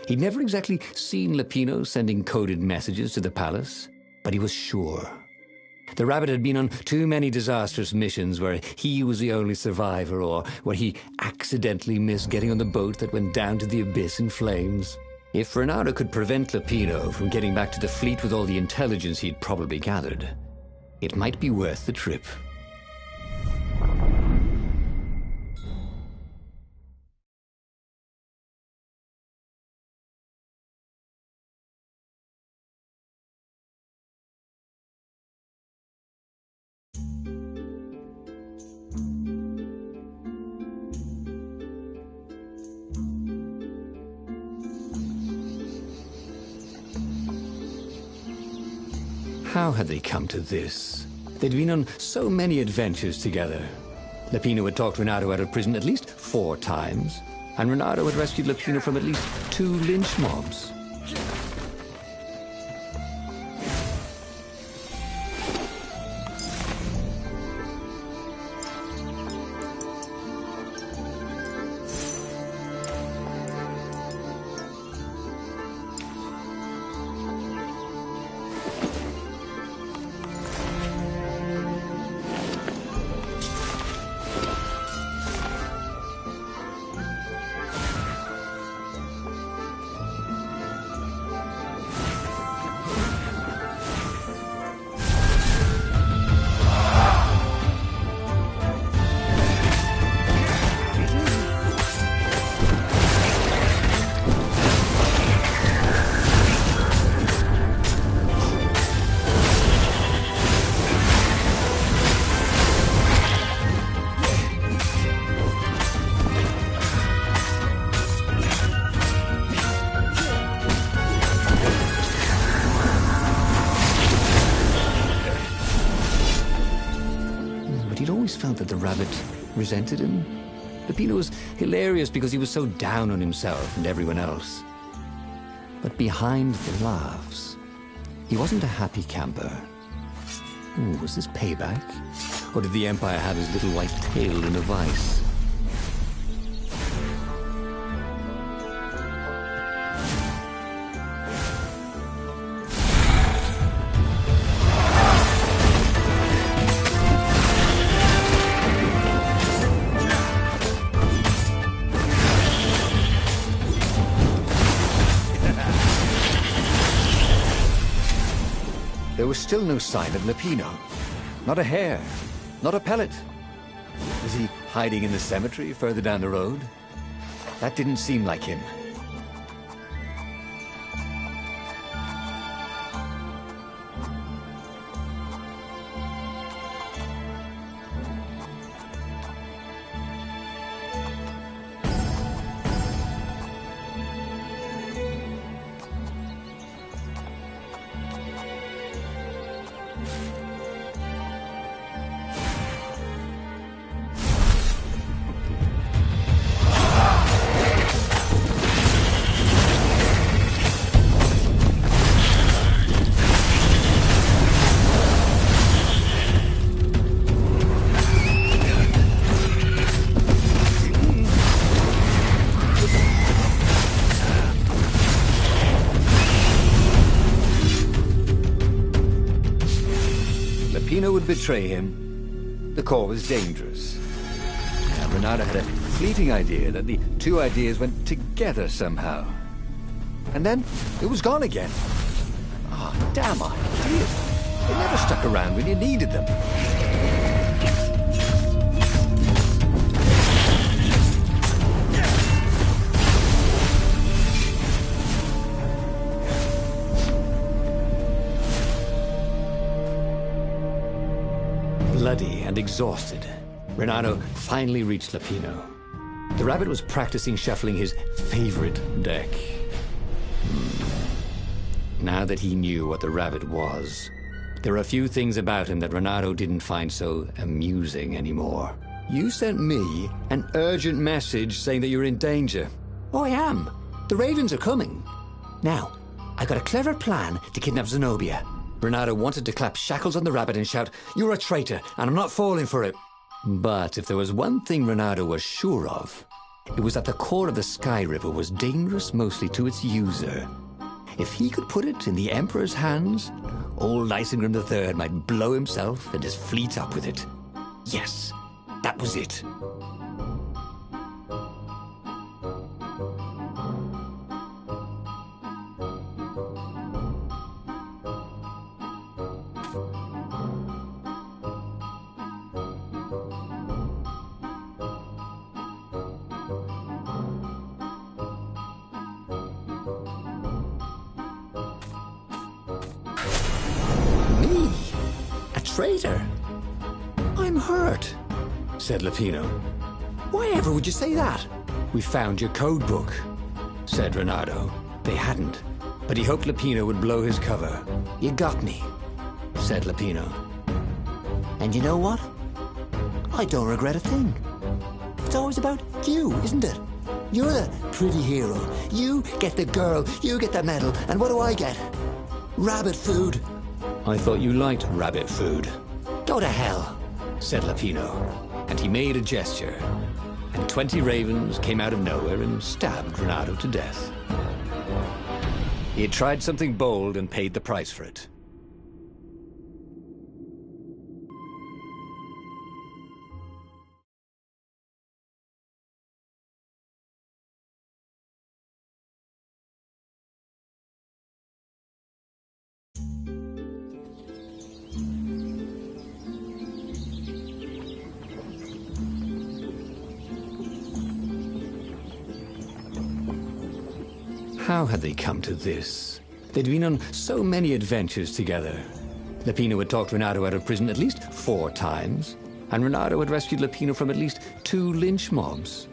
He'd never exactly seen Lapino sending coded messages to the palace, but he was sure. The rabbit had been on too many disastrous missions where he was the only survivor, or where he accidentally missed getting on the boat that went down to the abyss in flames. If Renato could prevent Lapino from getting back to the fleet with all the intelligence he'd probably gathered, it might be worth the trip. How had they come to this? They'd been on so many adventures together. Lapino had talked Renato out of prison at least 4 times, and Renato had rescued Lapino from at least 2 lynch mobs. felt that the rabbit resented him. Lupino was hilarious because he was so down on himself and everyone else. But behind the laughs, he wasn't a happy camper. Ooh, was this payback? Or did the Empire have his little white tail in a vice? There was still no sign of Lupino. Not a hair, not a pellet. Was he hiding in the cemetery further down the road? That didn't seem like him. Lupino would betray him. The core was dangerous. And Renato had a fleeting idea that the two ideas went together somehow. And then it was gone again. Ah, damn ideas. They never stuck around when you needed them. Bloody and exhausted, Renato finally reached Lupino. The rabbit was practicing shuffling his favorite deck. Now that he knew what the rabbit was, there were a few things about him that Renato didn't find so amusing anymore. You sent me an urgent message saying that you're in danger. Oh, I am. The Ravens are coming. Now, I've got a clever plan to kidnap Zenobia. Renato wanted to clap shackles on the rabbit and shout, "You're a traitor, and I'm not falling for it." But if there was one thing Renato was sure of, it was that the core of the Sky River was dangerous mostly to its user. If he could put it in the Emperor's hands, old Isengrim III might blow himself and his fleet up with it. Yes, that was it. Me? A traitor? I'm hurt, said Lupino. Why ever would you say that? We found your code book, said Renato. They hadn't, but he hoped Lupino would blow his cover. You got me, said Lupino. And you know what? I don't regret a thing. It's always about you, isn't it? You're the pretty hero. You get the girl, you get the medal, and what do I get? Rabbit food. I thought you liked rabbit food. Go to hell, said Lupino, and he made a gesture, and 20 ravens came out of nowhere and stabbed Renato to death. He had tried something bold and paid the price for it. How had they come to this? They'd been on so many adventures together. Lupino had talked Renato out of prison at least 4 times, and Renato had rescued Lupino from at least 2 lynch mobs.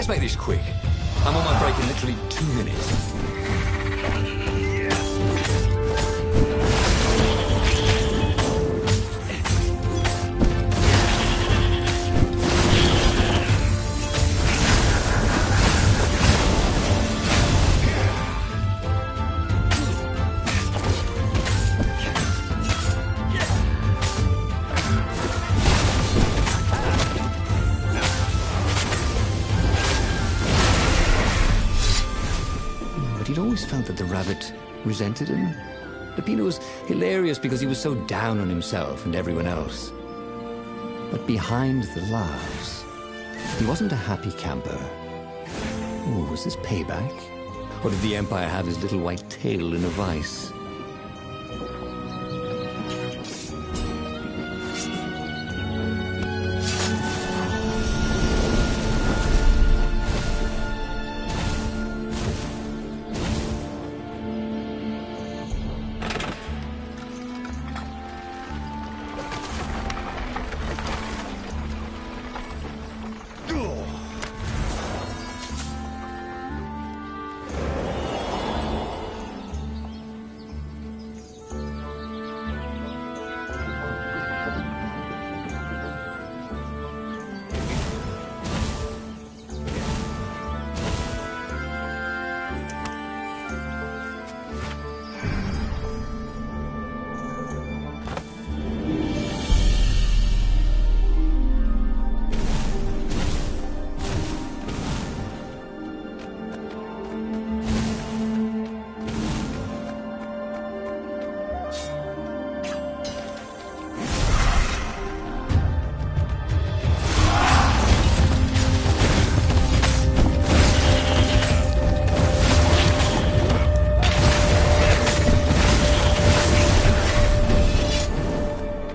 Let's make this quick. I'm on my break in literally 2 minutes. He'd always felt that the rabbit resented him. Peppino was hilarious because he was so down on himself and everyone else. But behind the laughs, he wasn't a happy camper. Ooh, was this payback? Or did the Empire have his little white tail in a vice?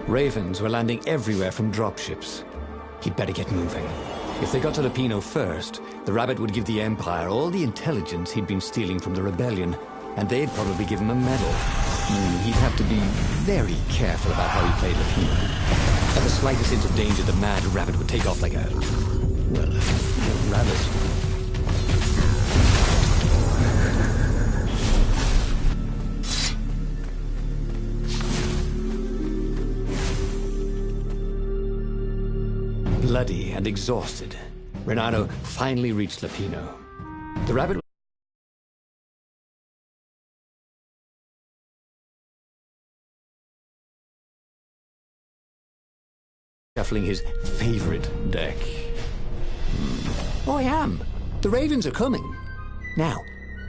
Ravens were landing everywhere from dropships. He'd better get moving. If they got to Lupino first, the rabbit would give the Empire all the intelligence he'd been stealing from the rebellion, and they'd probably give him a medal. He'd have to be very careful about how he played Lupino. At the slightest hint of danger, the mad rabbit would take off like a rabbit. Bloody and exhausted, Renato finally reached Lupino. The rabbit shuffling his favorite deck. Oh, I am. The Ravens are coming. Now,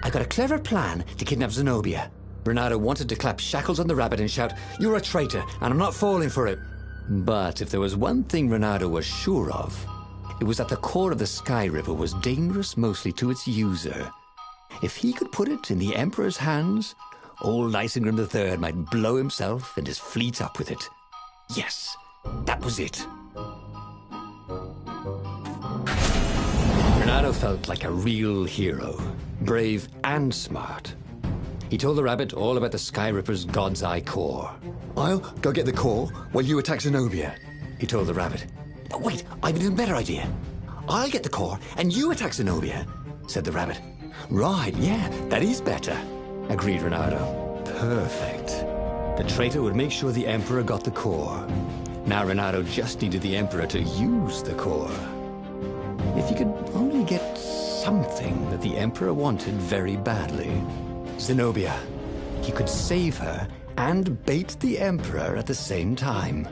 I got a clever plan to kidnap Zenobia. Renato wanted to clap shackles on the rabbit and shout, "You're a traitor, and I'm not falling for it." But if there was one thing Renato was sure of, it was that the core of the Sky Ripper was dangerous mostly to its user. If he could put it in the Emperor's hands, old Isengrim III might blow himself and his fleet up with it. Yes, that was it. Renato felt like a real hero, brave and smart. He told the rabbit all about the Sky Ripper's God's Eye core. "I'll go get the core while you attack Zenobia," he told the rabbit. "But wait, I've an even better idea. I'll get the core and you attack Zenobia," said the rabbit. "Right, yeah, that is better," agreed Renato. Perfect. The traitor would make sure the Emperor got the core. Now Renato just needed the Emperor to use the core. If he could only get something that the Emperor wanted very badly. Zenobia. He could save her and bait the Emperor at the same time.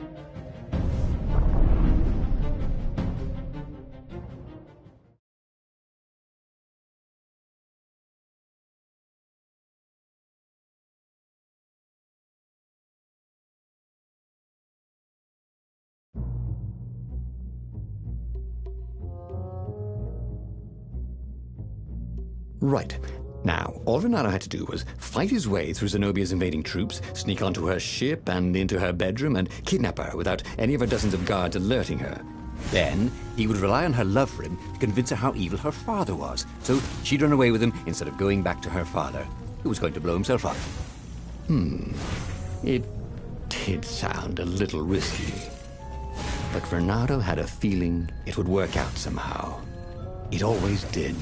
Right. Now, all Renato had to do was fight his way through Zenobia's invading troops, sneak onto her ship and into her bedroom, and kidnap her without any of her dozens of guards alerting her. Then, he would rely on her love for him to convince her how evil her father was, so she'd run away with him instead of going back to her father, who was going to blow himself up. It did sound a little risky. But Renato had a feeling it would work out somehow. It always did.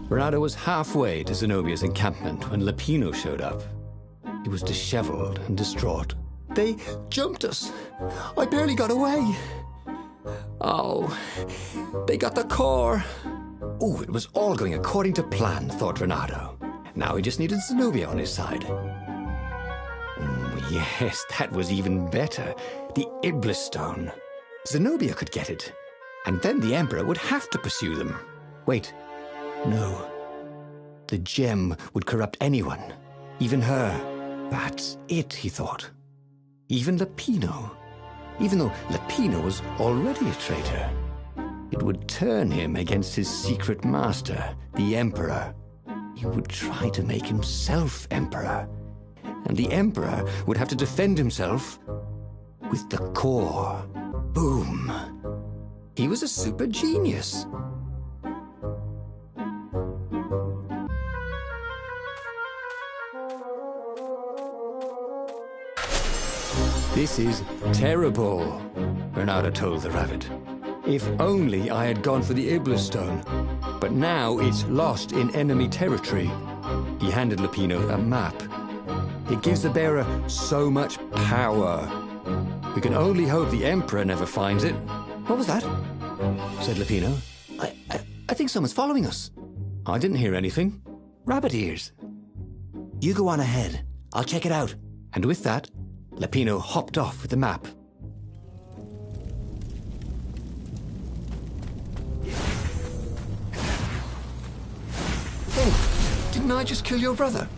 Bernardo was halfway to Zenobia's encampment when Lupino showed up. He was disheveled and distraught. They jumped us. I barely got away. Oh, they got the core. Oh, it was all going according to plan, thought Renato. Now he just needed Zenobia on his side. Yes, that was even better. The Iblis Stone. Zenobia could get it. And then the Emperor would have to pursue them. Wait. No. The gem would corrupt anyone. Even her. That's it, he thought. Even Lupino. Even though Lupino was already a traitor. It would turn him against his secret master, the Emperor. He would try to make himself Emperor. And the Emperor would have to defend himself with the core. Boom. He was a super genius. This is terrible, Bernardo told the rabbit. If only I had gone for the Iblis Stone. But now it's lost in enemy territory. He handed Lupino a map. It gives the bearer so much power. We can only hope the Emperor never finds it. What was that? Said Lupino. I think someone's following us. I didn't hear anything. Rabbit ears. You go on ahead. I'll check it out. And with that, Lupino hopped off with the map. Oh, didn't I just kill your brother?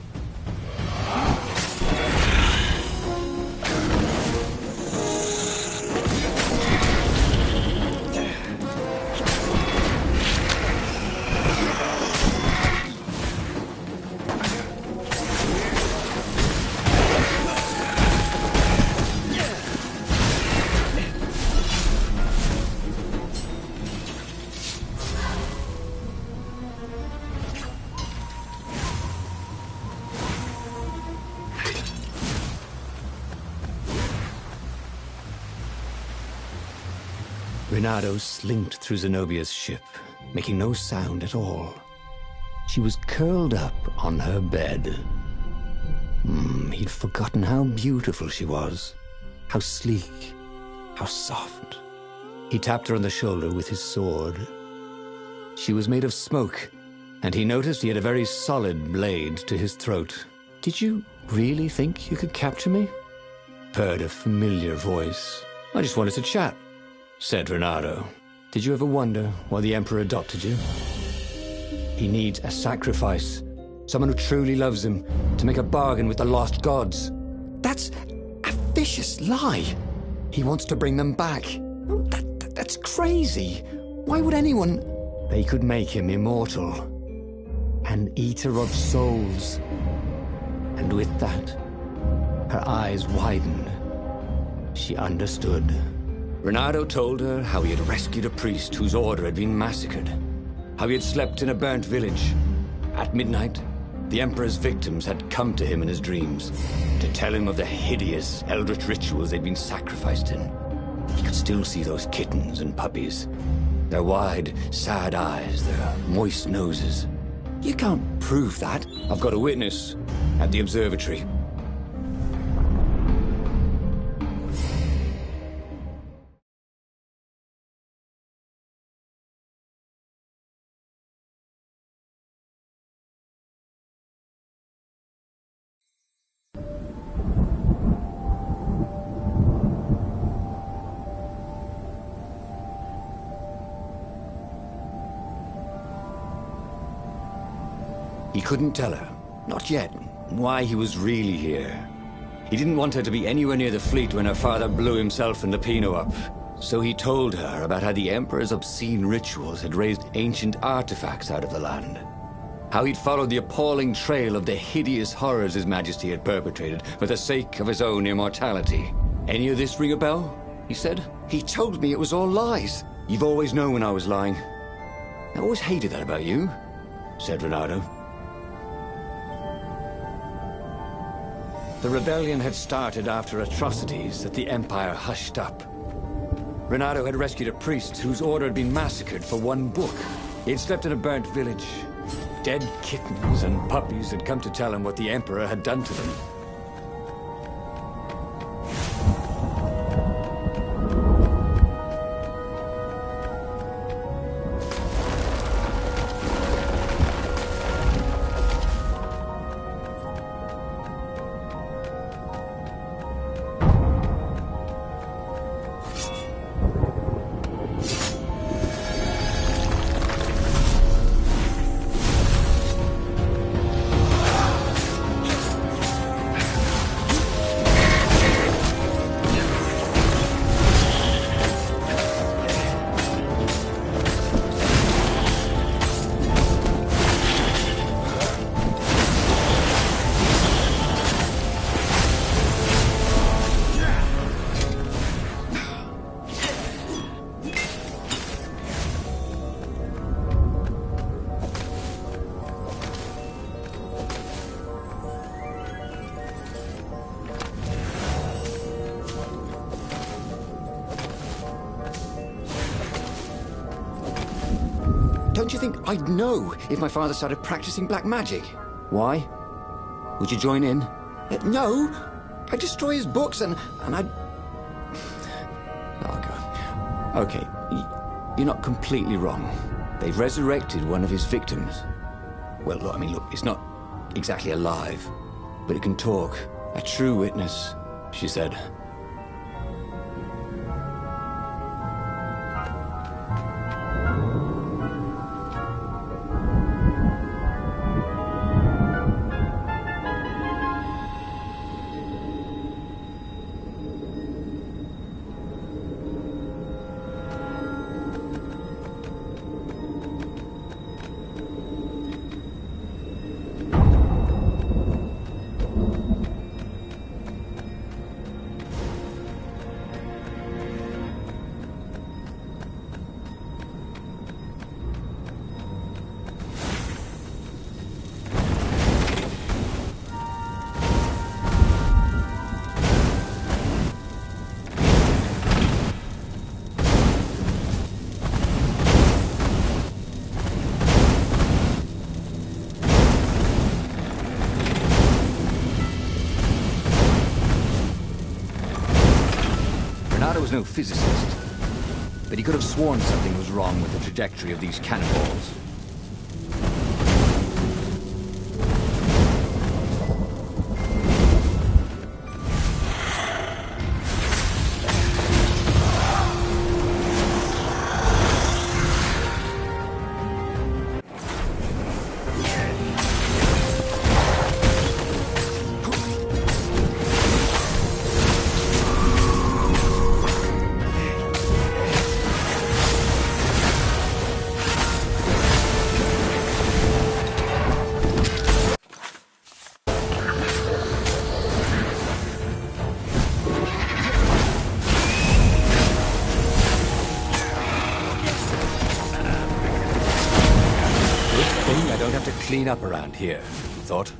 Renato slinked through Zenobia's ship, making no sound at all. She was curled up on her bed. He'd forgotten how beautiful she was, how sleek, how soft. He tapped her on the shoulder with his sword. She was made of smoke, and he noticed he had a very solid blade to his throat. Did you really think you could capture me? Purred a familiar voice. I just wanted to chat, said Renato. Did you ever wonder why the Emperor adopted you? He needs a sacrifice, someone who truly loves him, to make a bargain with the lost gods. That's a vicious lie. He wants to bring them back. That's crazy. Why would anyone... They could make him immortal. An eater of souls. And with that, her eyes widened. She understood. Renato told her how he had rescued a priest whose order had been massacred, how he had slept in a burnt village. At midnight, The Emperor's victims had come to him in his dreams to tell him of the hideous eldritch rituals they'd been sacrificed in. He could still see those kittens and puppies. Their wide, sad eyes, their moist noses. You can't prove that. I've got a witness at the observatory. He couldn't tell her, not yet, why he was really here. He didn't want her to be anywhere near the fleet when her father blew himself and Lupino up. So he told her about how the Emperor's obscene rituals had raised ancient artifacts out of the land. How he'd followed the appalling trail of the hideous horrors His Majesty had perpetrated for the sake of his own immortality. Any of this ring a bell? He said. He told me it was all lies. You've always known when I was lying. I always hated that about you, said Reynardo. The rebellion had started after atrocities that the Empire hushed up. Reynardo had rescued a priest whose order had been massacred for one book. He had slept in a burnt village. Dead kittens and puppies had come to tell him what the Emperor had done to them. Don't you think I'd know if my father started practicing black magic? Why? Would you join in? No. I'd destroy his books and I'd... Oh, God. Okay, you're not completely wrong. They've resurrected one of his victims. Well, look, I mean, look, it's not exactly alive, but it can talk. A true witness, she said. Reynardo was no physicist, but he could have sworn something was wrong with the trajectory of these cannonballs. clean up around here, he thought.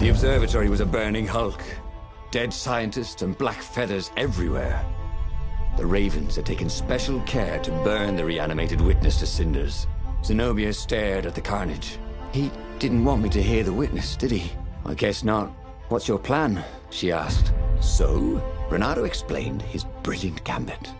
The observatory was a burning hulk. Dead scientists and black feathers everywhere. The Ravens had taken special care to burn the reanimated witness to cinders. Zenobia stared at the carnage. He didn't want me to hear the witness, did he? I guess not. What's your plan? She asked. So, Renato explained his brilliant gambit.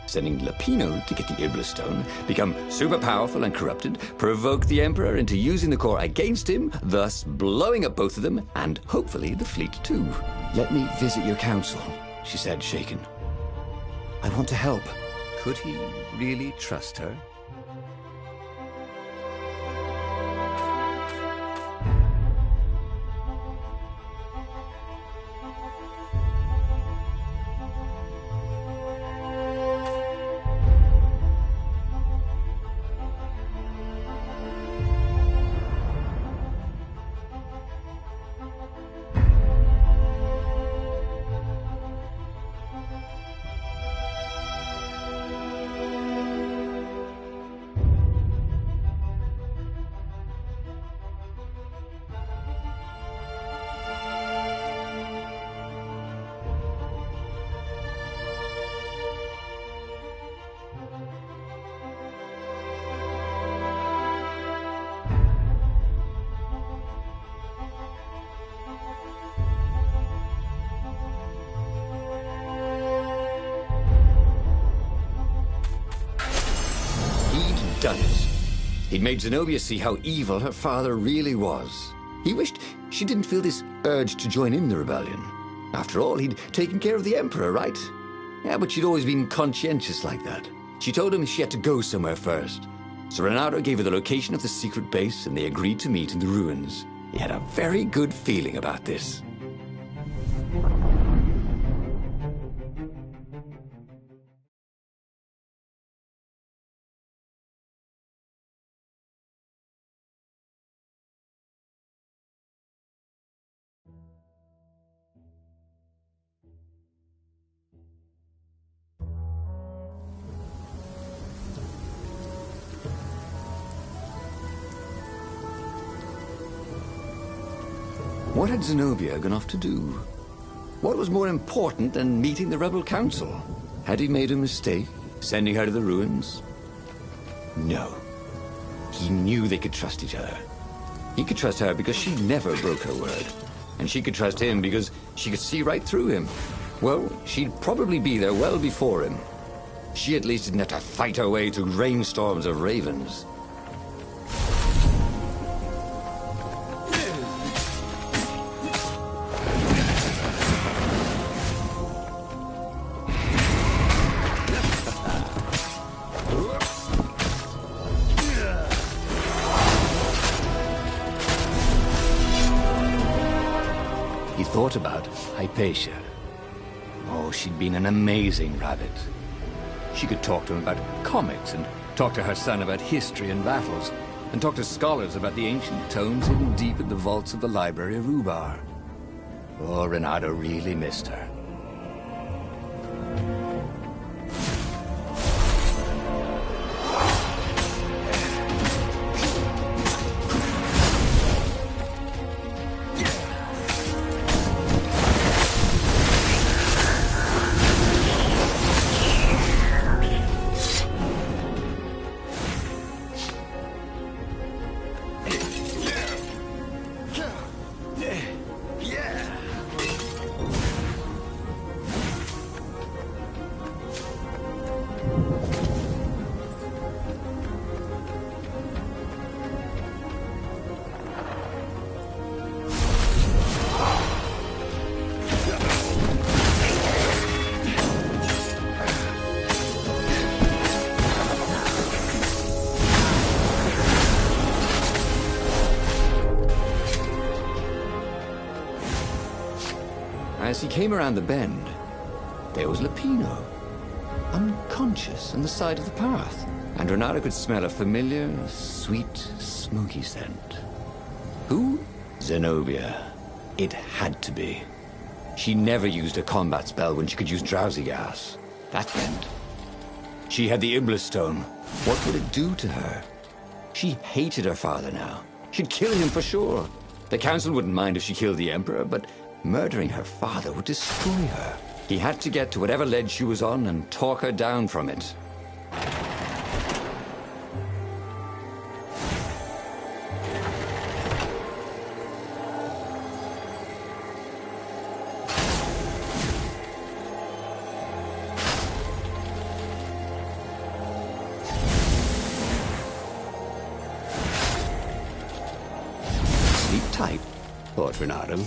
Sending Lapino to get the Iblis Stone, become super powerful and corrupted, provoke the Emperor into using the core against him, thus blowing up both of them, and hopefully the fleet too. Let me visit your council, she said, shaken. I want to help. Could he really trust her? Done it. He'd made Zenobia see how evil her father really was. He wished she didn't feel this urge to join in the rebellion. After all, he'd taken care of the Emperor, right? Yeah, but she'd always been conscientious like that. She told him she had to go somewhere first. So Renato gave her the location of the secret base, and they agreed to meet in the ruins. He had a very good feeling about this. What had Zenobia gone off to do? What was more important than meeting the Rebel Council? Had he made a mistake, sending her to the ruins? No. He knew they could trust each other. He could trust her because she never broke her word. And she could trust him because she could see right through him. Well, she'd probably be there well before him. She at least didn't have to fight her way through rainstorms of ravens. He thought about Hypatia. Oh, she'd been an amazing rabbit. She could talk to him about comics, and talk to her son about history and battles, and talk to scholars about the ancient tomes hidden deep in the vaults of the Library of Ubar. Oh, Renato really missed her. As he came around the bend, there was Lupino, unconscious on the side of the path. And Renato could smell a familiar, sweet, smoky scent. Who? Zenobia. It had to be. She never used a combat spell when she could use drowsy gas. That meant she had the Iblis Stone. What would it do to her? She hated her father now. She'd kill him for sure. The council wouldn't mind if she killed the Emperor, but murdering her father would destroy her. He had to get to whatever ledge she was on and talk her down from it. Sleep tight, thought Renato.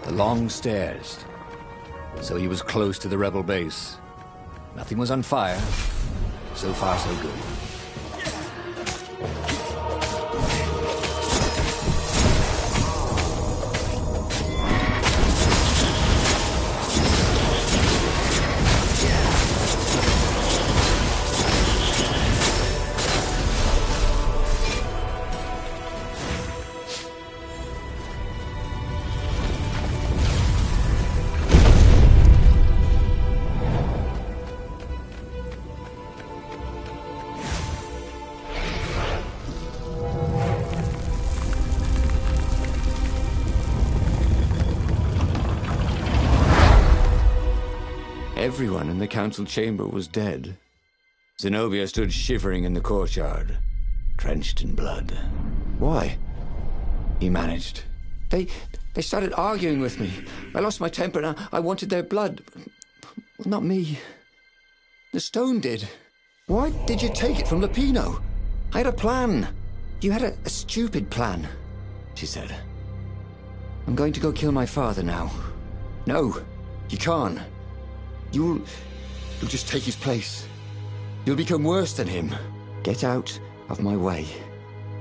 The long stairs. So he was close to the rebel base. Nothing was on fire. So far, so good. Everyone in the council chamber was dead. Zenobia stood shivering in the courtyard, drenched in blood. Why? He managed. They started arguing with me. I lost my temper and I wanted their blood. Not me. The stone did. Why did you take it from Lupino? I had a plan. You had a stupid plan, she said. I'm going to go kill my father now. No, you can't. You'll just take his place. You'll become worse than him. Get out of my way,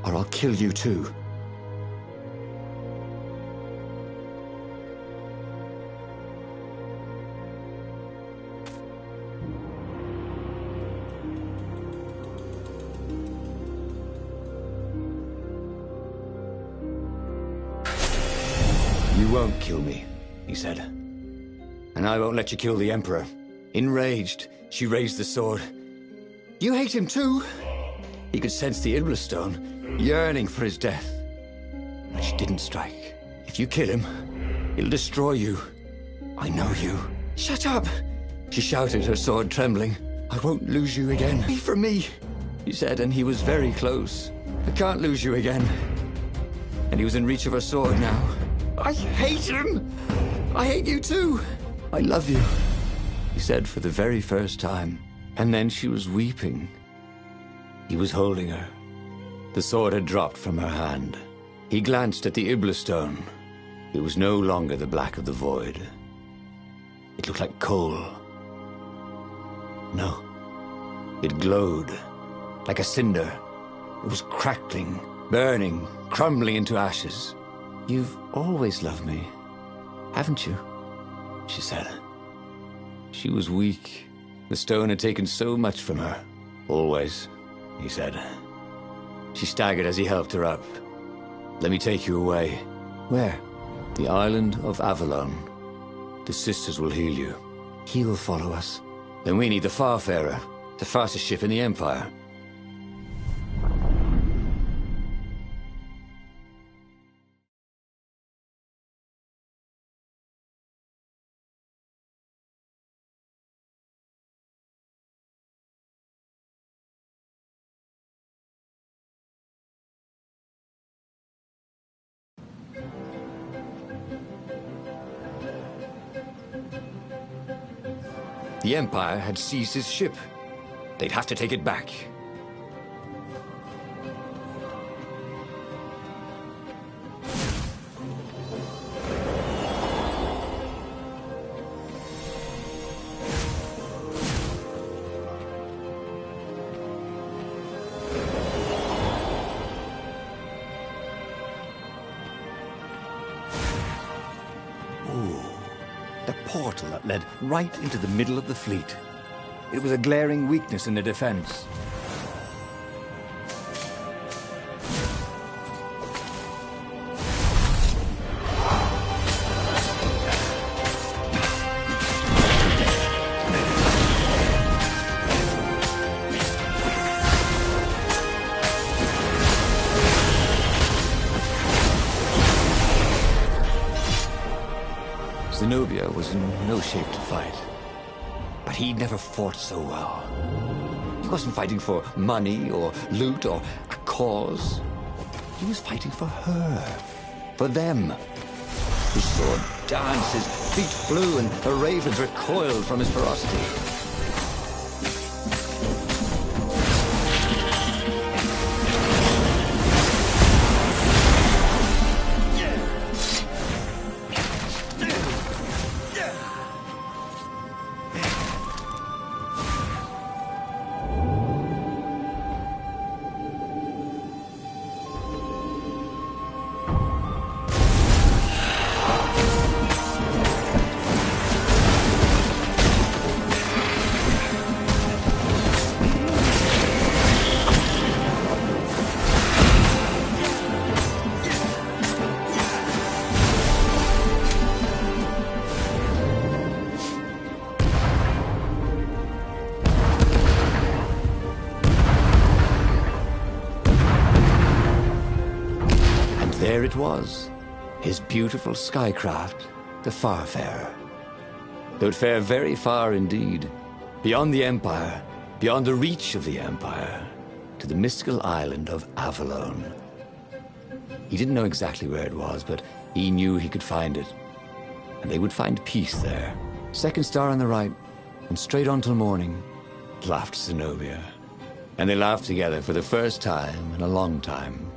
or I'll kill you too. You won't kill me, he said. And I won't let you kill the Emperor. Enraged, she raised the sword. You hate him too? He could sense the Iblis Stone, yearning for his death. But she didn't strike. If you kill him, he'll destroy you. I know you. Shut up! She shouted, her sword trembling. I won't lose you again. Be for me, he said, and he was very close. I can't lose you again. And he was in reach of her sword now. I hate him! I hate you too! I love you, he said for the very first time. And then she was weeping. He was holding her. The sword had dropped from her hand. He glanced at the Iblis Stone. It was no longer the black of the void. It looked like coal. No. It glowed, like a cinder. It was crackling, burning, crumbling into ashes. You've always loved me, haven't you? She said. She was weak. The stone had taken so much from her. Always, he said. She staggered as he helped her up. Let me take you away. Where? The island of Avalon. The sisters will heal you. He'll follow us. Then we need the Farfarer, the fastest ship in the Empire. The Empire had seized his ship. They'd have to take it back. portal that led right into the middle of the fleet. It was a glaring weakness in the defense. Zenobia was in no shape to fight. But he never fought so well. He wasn't fighting for money or loot or a cause. He was fighting for her. For them. His sword danced, his feet flew, and the ravens recoiled from his ferocity. There it was, his beautiful skycraft, the Farfarer. They would fare very far indeed, beyond the Empire, beyond the reach of the Empire, to the mystical island of Avalon. He didn't know exactly where it was, but he knew he could find it. And they would find peace there. Second star on the right, and straight on till morning, laughed Zenobia. And they laughed together for the first time in a long time.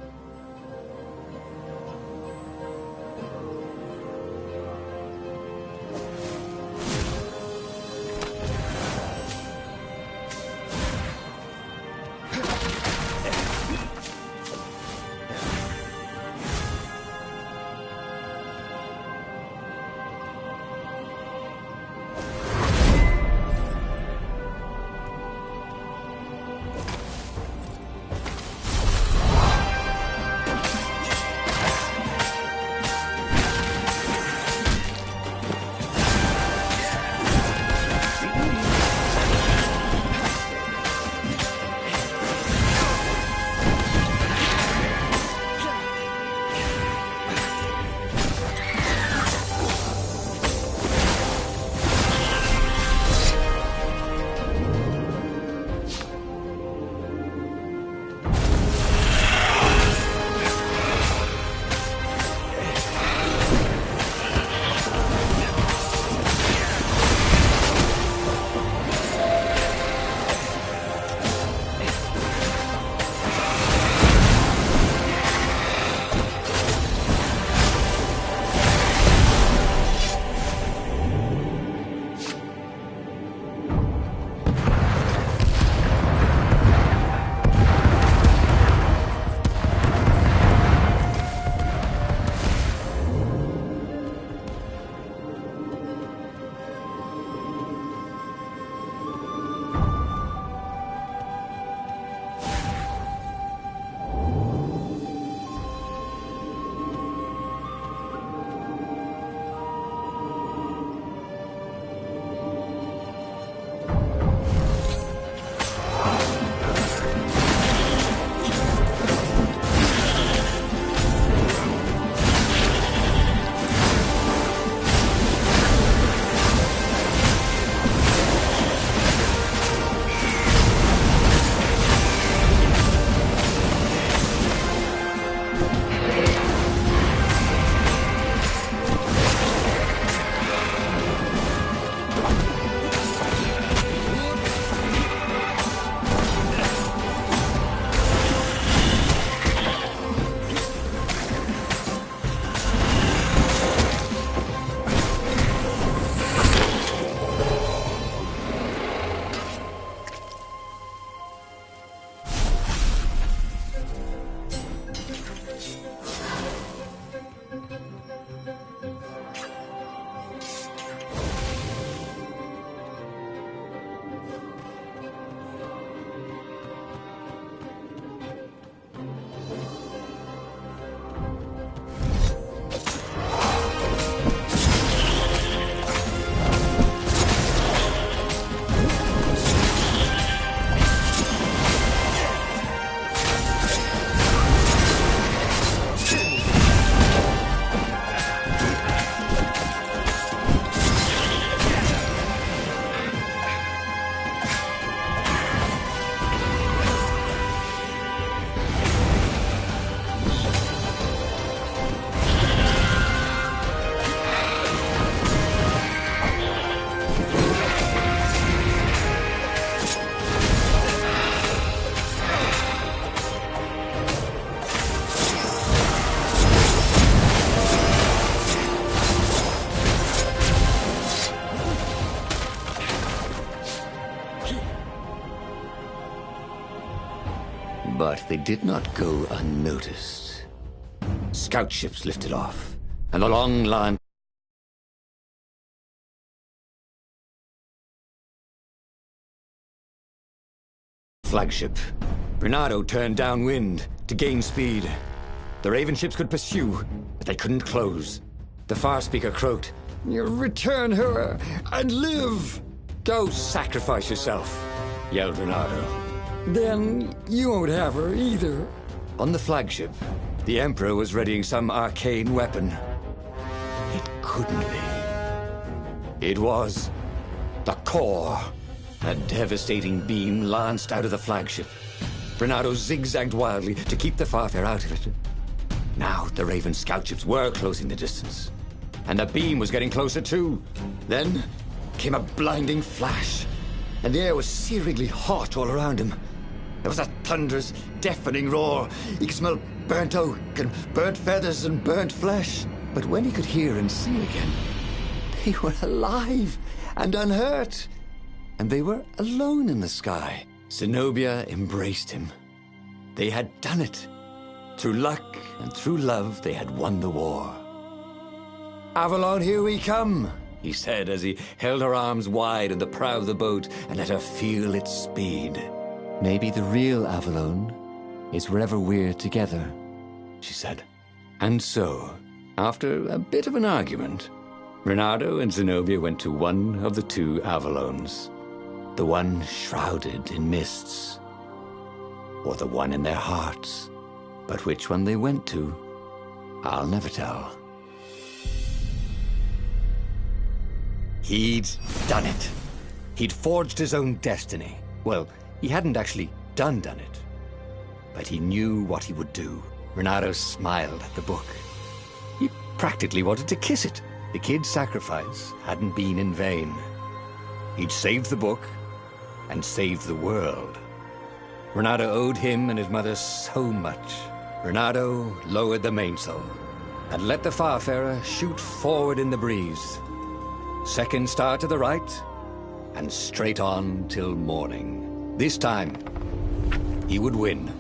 But they did not go unnoticed. Scout ships lifted off, and the long line flagship. Bernardo turned downwind to gain speed. The Raven ships could pursue, but they couldn't close. The Farspeaker croaked, "You return her and live!" "Go sacrifice yourself," yelled Bernardo. "Then you won't have her either." On the flagship, the Emperor was readying some arcane weapon. It couldn't be. It was the core. A devastating beam lanced out of the flagship. Bernardo zigzagged wildly to keep the Farfair out of it. Now the Raven scout ships were closing the distance, and the beam was getting closer too. Then came a blinding flash, and the air was searingly hot all around him. There was a thunderous, deafening roar. He could smell burnt oak and burnt feathers and burnt flesh. But when he could hear and see again, they were alive and unhurt. And they were alone in the sky. Zenobia embraced him. They had done it. Through luck and through love, they had won the war. "Avalon, here we come," he said as he held her arms wide in the prow of the boat and let her feel its speed. Maybe the real Avalon is wherever we're together, she said. And so, after a bit of an argument, Bernardo and Zenobia went to one of the two Avalons. The one shrouded in mists, or the one in their hearts. But which one they went to, I'll never tell. He'd done it. He'd forged his own destiny. Well, he hadn't actually done it, but he knew what he would do. Bernardo smiled at the book. He practically wanted to kiss it. The kid's sacrifice hadn't been in vain. He'd saved the book, and saved the world. Bernardo owed him and his mother so much. Bernardo lowered the mainsail and let the Farfarer shoot forward in the breeze. Second star to the right, and straight on till morning. This time, he would win.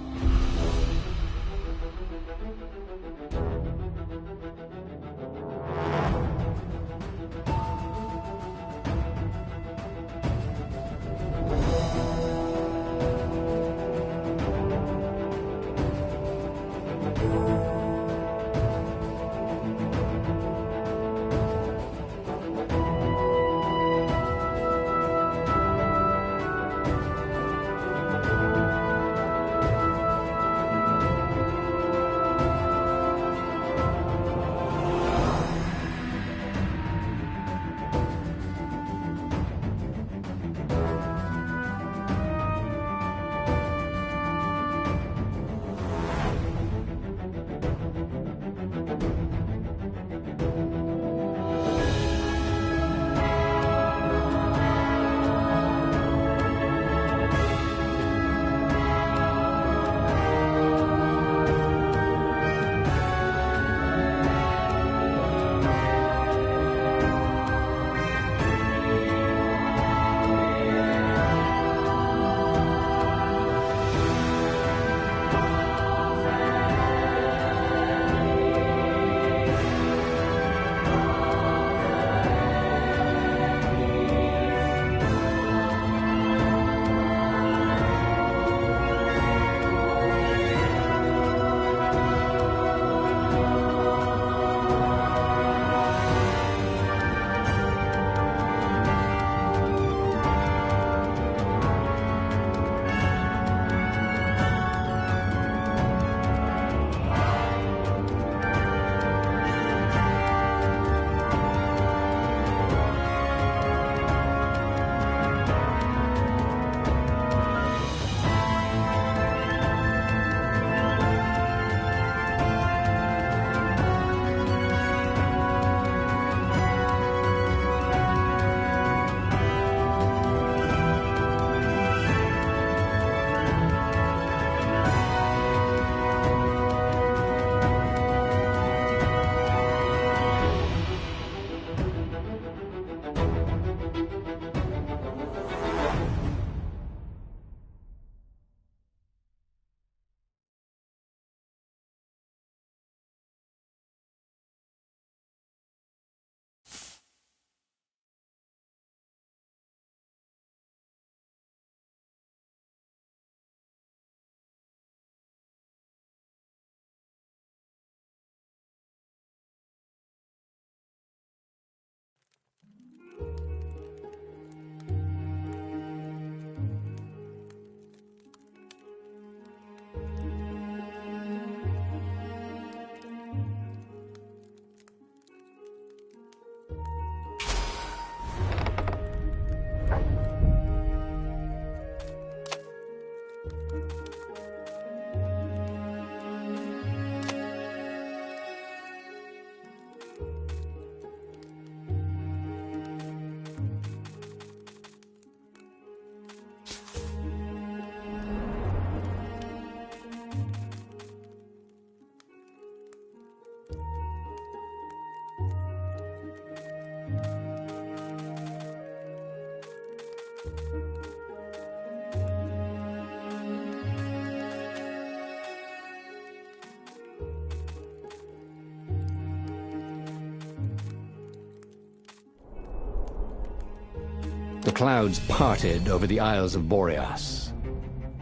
clouds parted over the Isles of Boreas.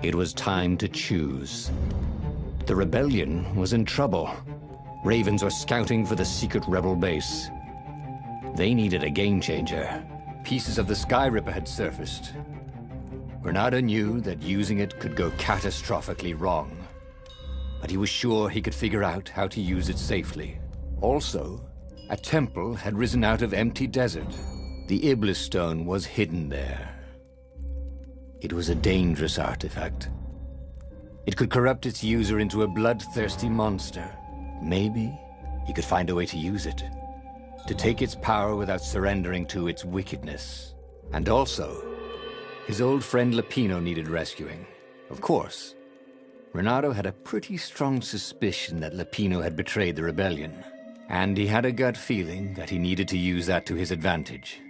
It was time to choose. The rebellion was in trouble. Ravens were scouting for the secret rebel base. They needed a game changer. Pieces of the Sky Ripper had surfaced. Reynardo knew that using it could go catastrophically wrong, but he was sure he could figure out how to use it safely. Also, a temple had risen out of empty desert. The Iblis Stone was hidden there. It was a dangerous artifact. It could corrupt its user into a bloodthirsty monster. Maybe he could find a way to use it, to take its power without surrendering to its wickedness. And also, his old friend Lapino needed rescuing. Of course, Reynardo had a pretty strong suspicion that Lapino had betrayed the rebellion, and he had a gut feeling that he needed to use that to his advantage.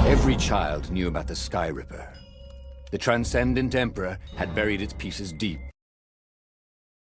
Every child knew about the Sky Ripper. The Transcendent Emperor had buried its pieces deep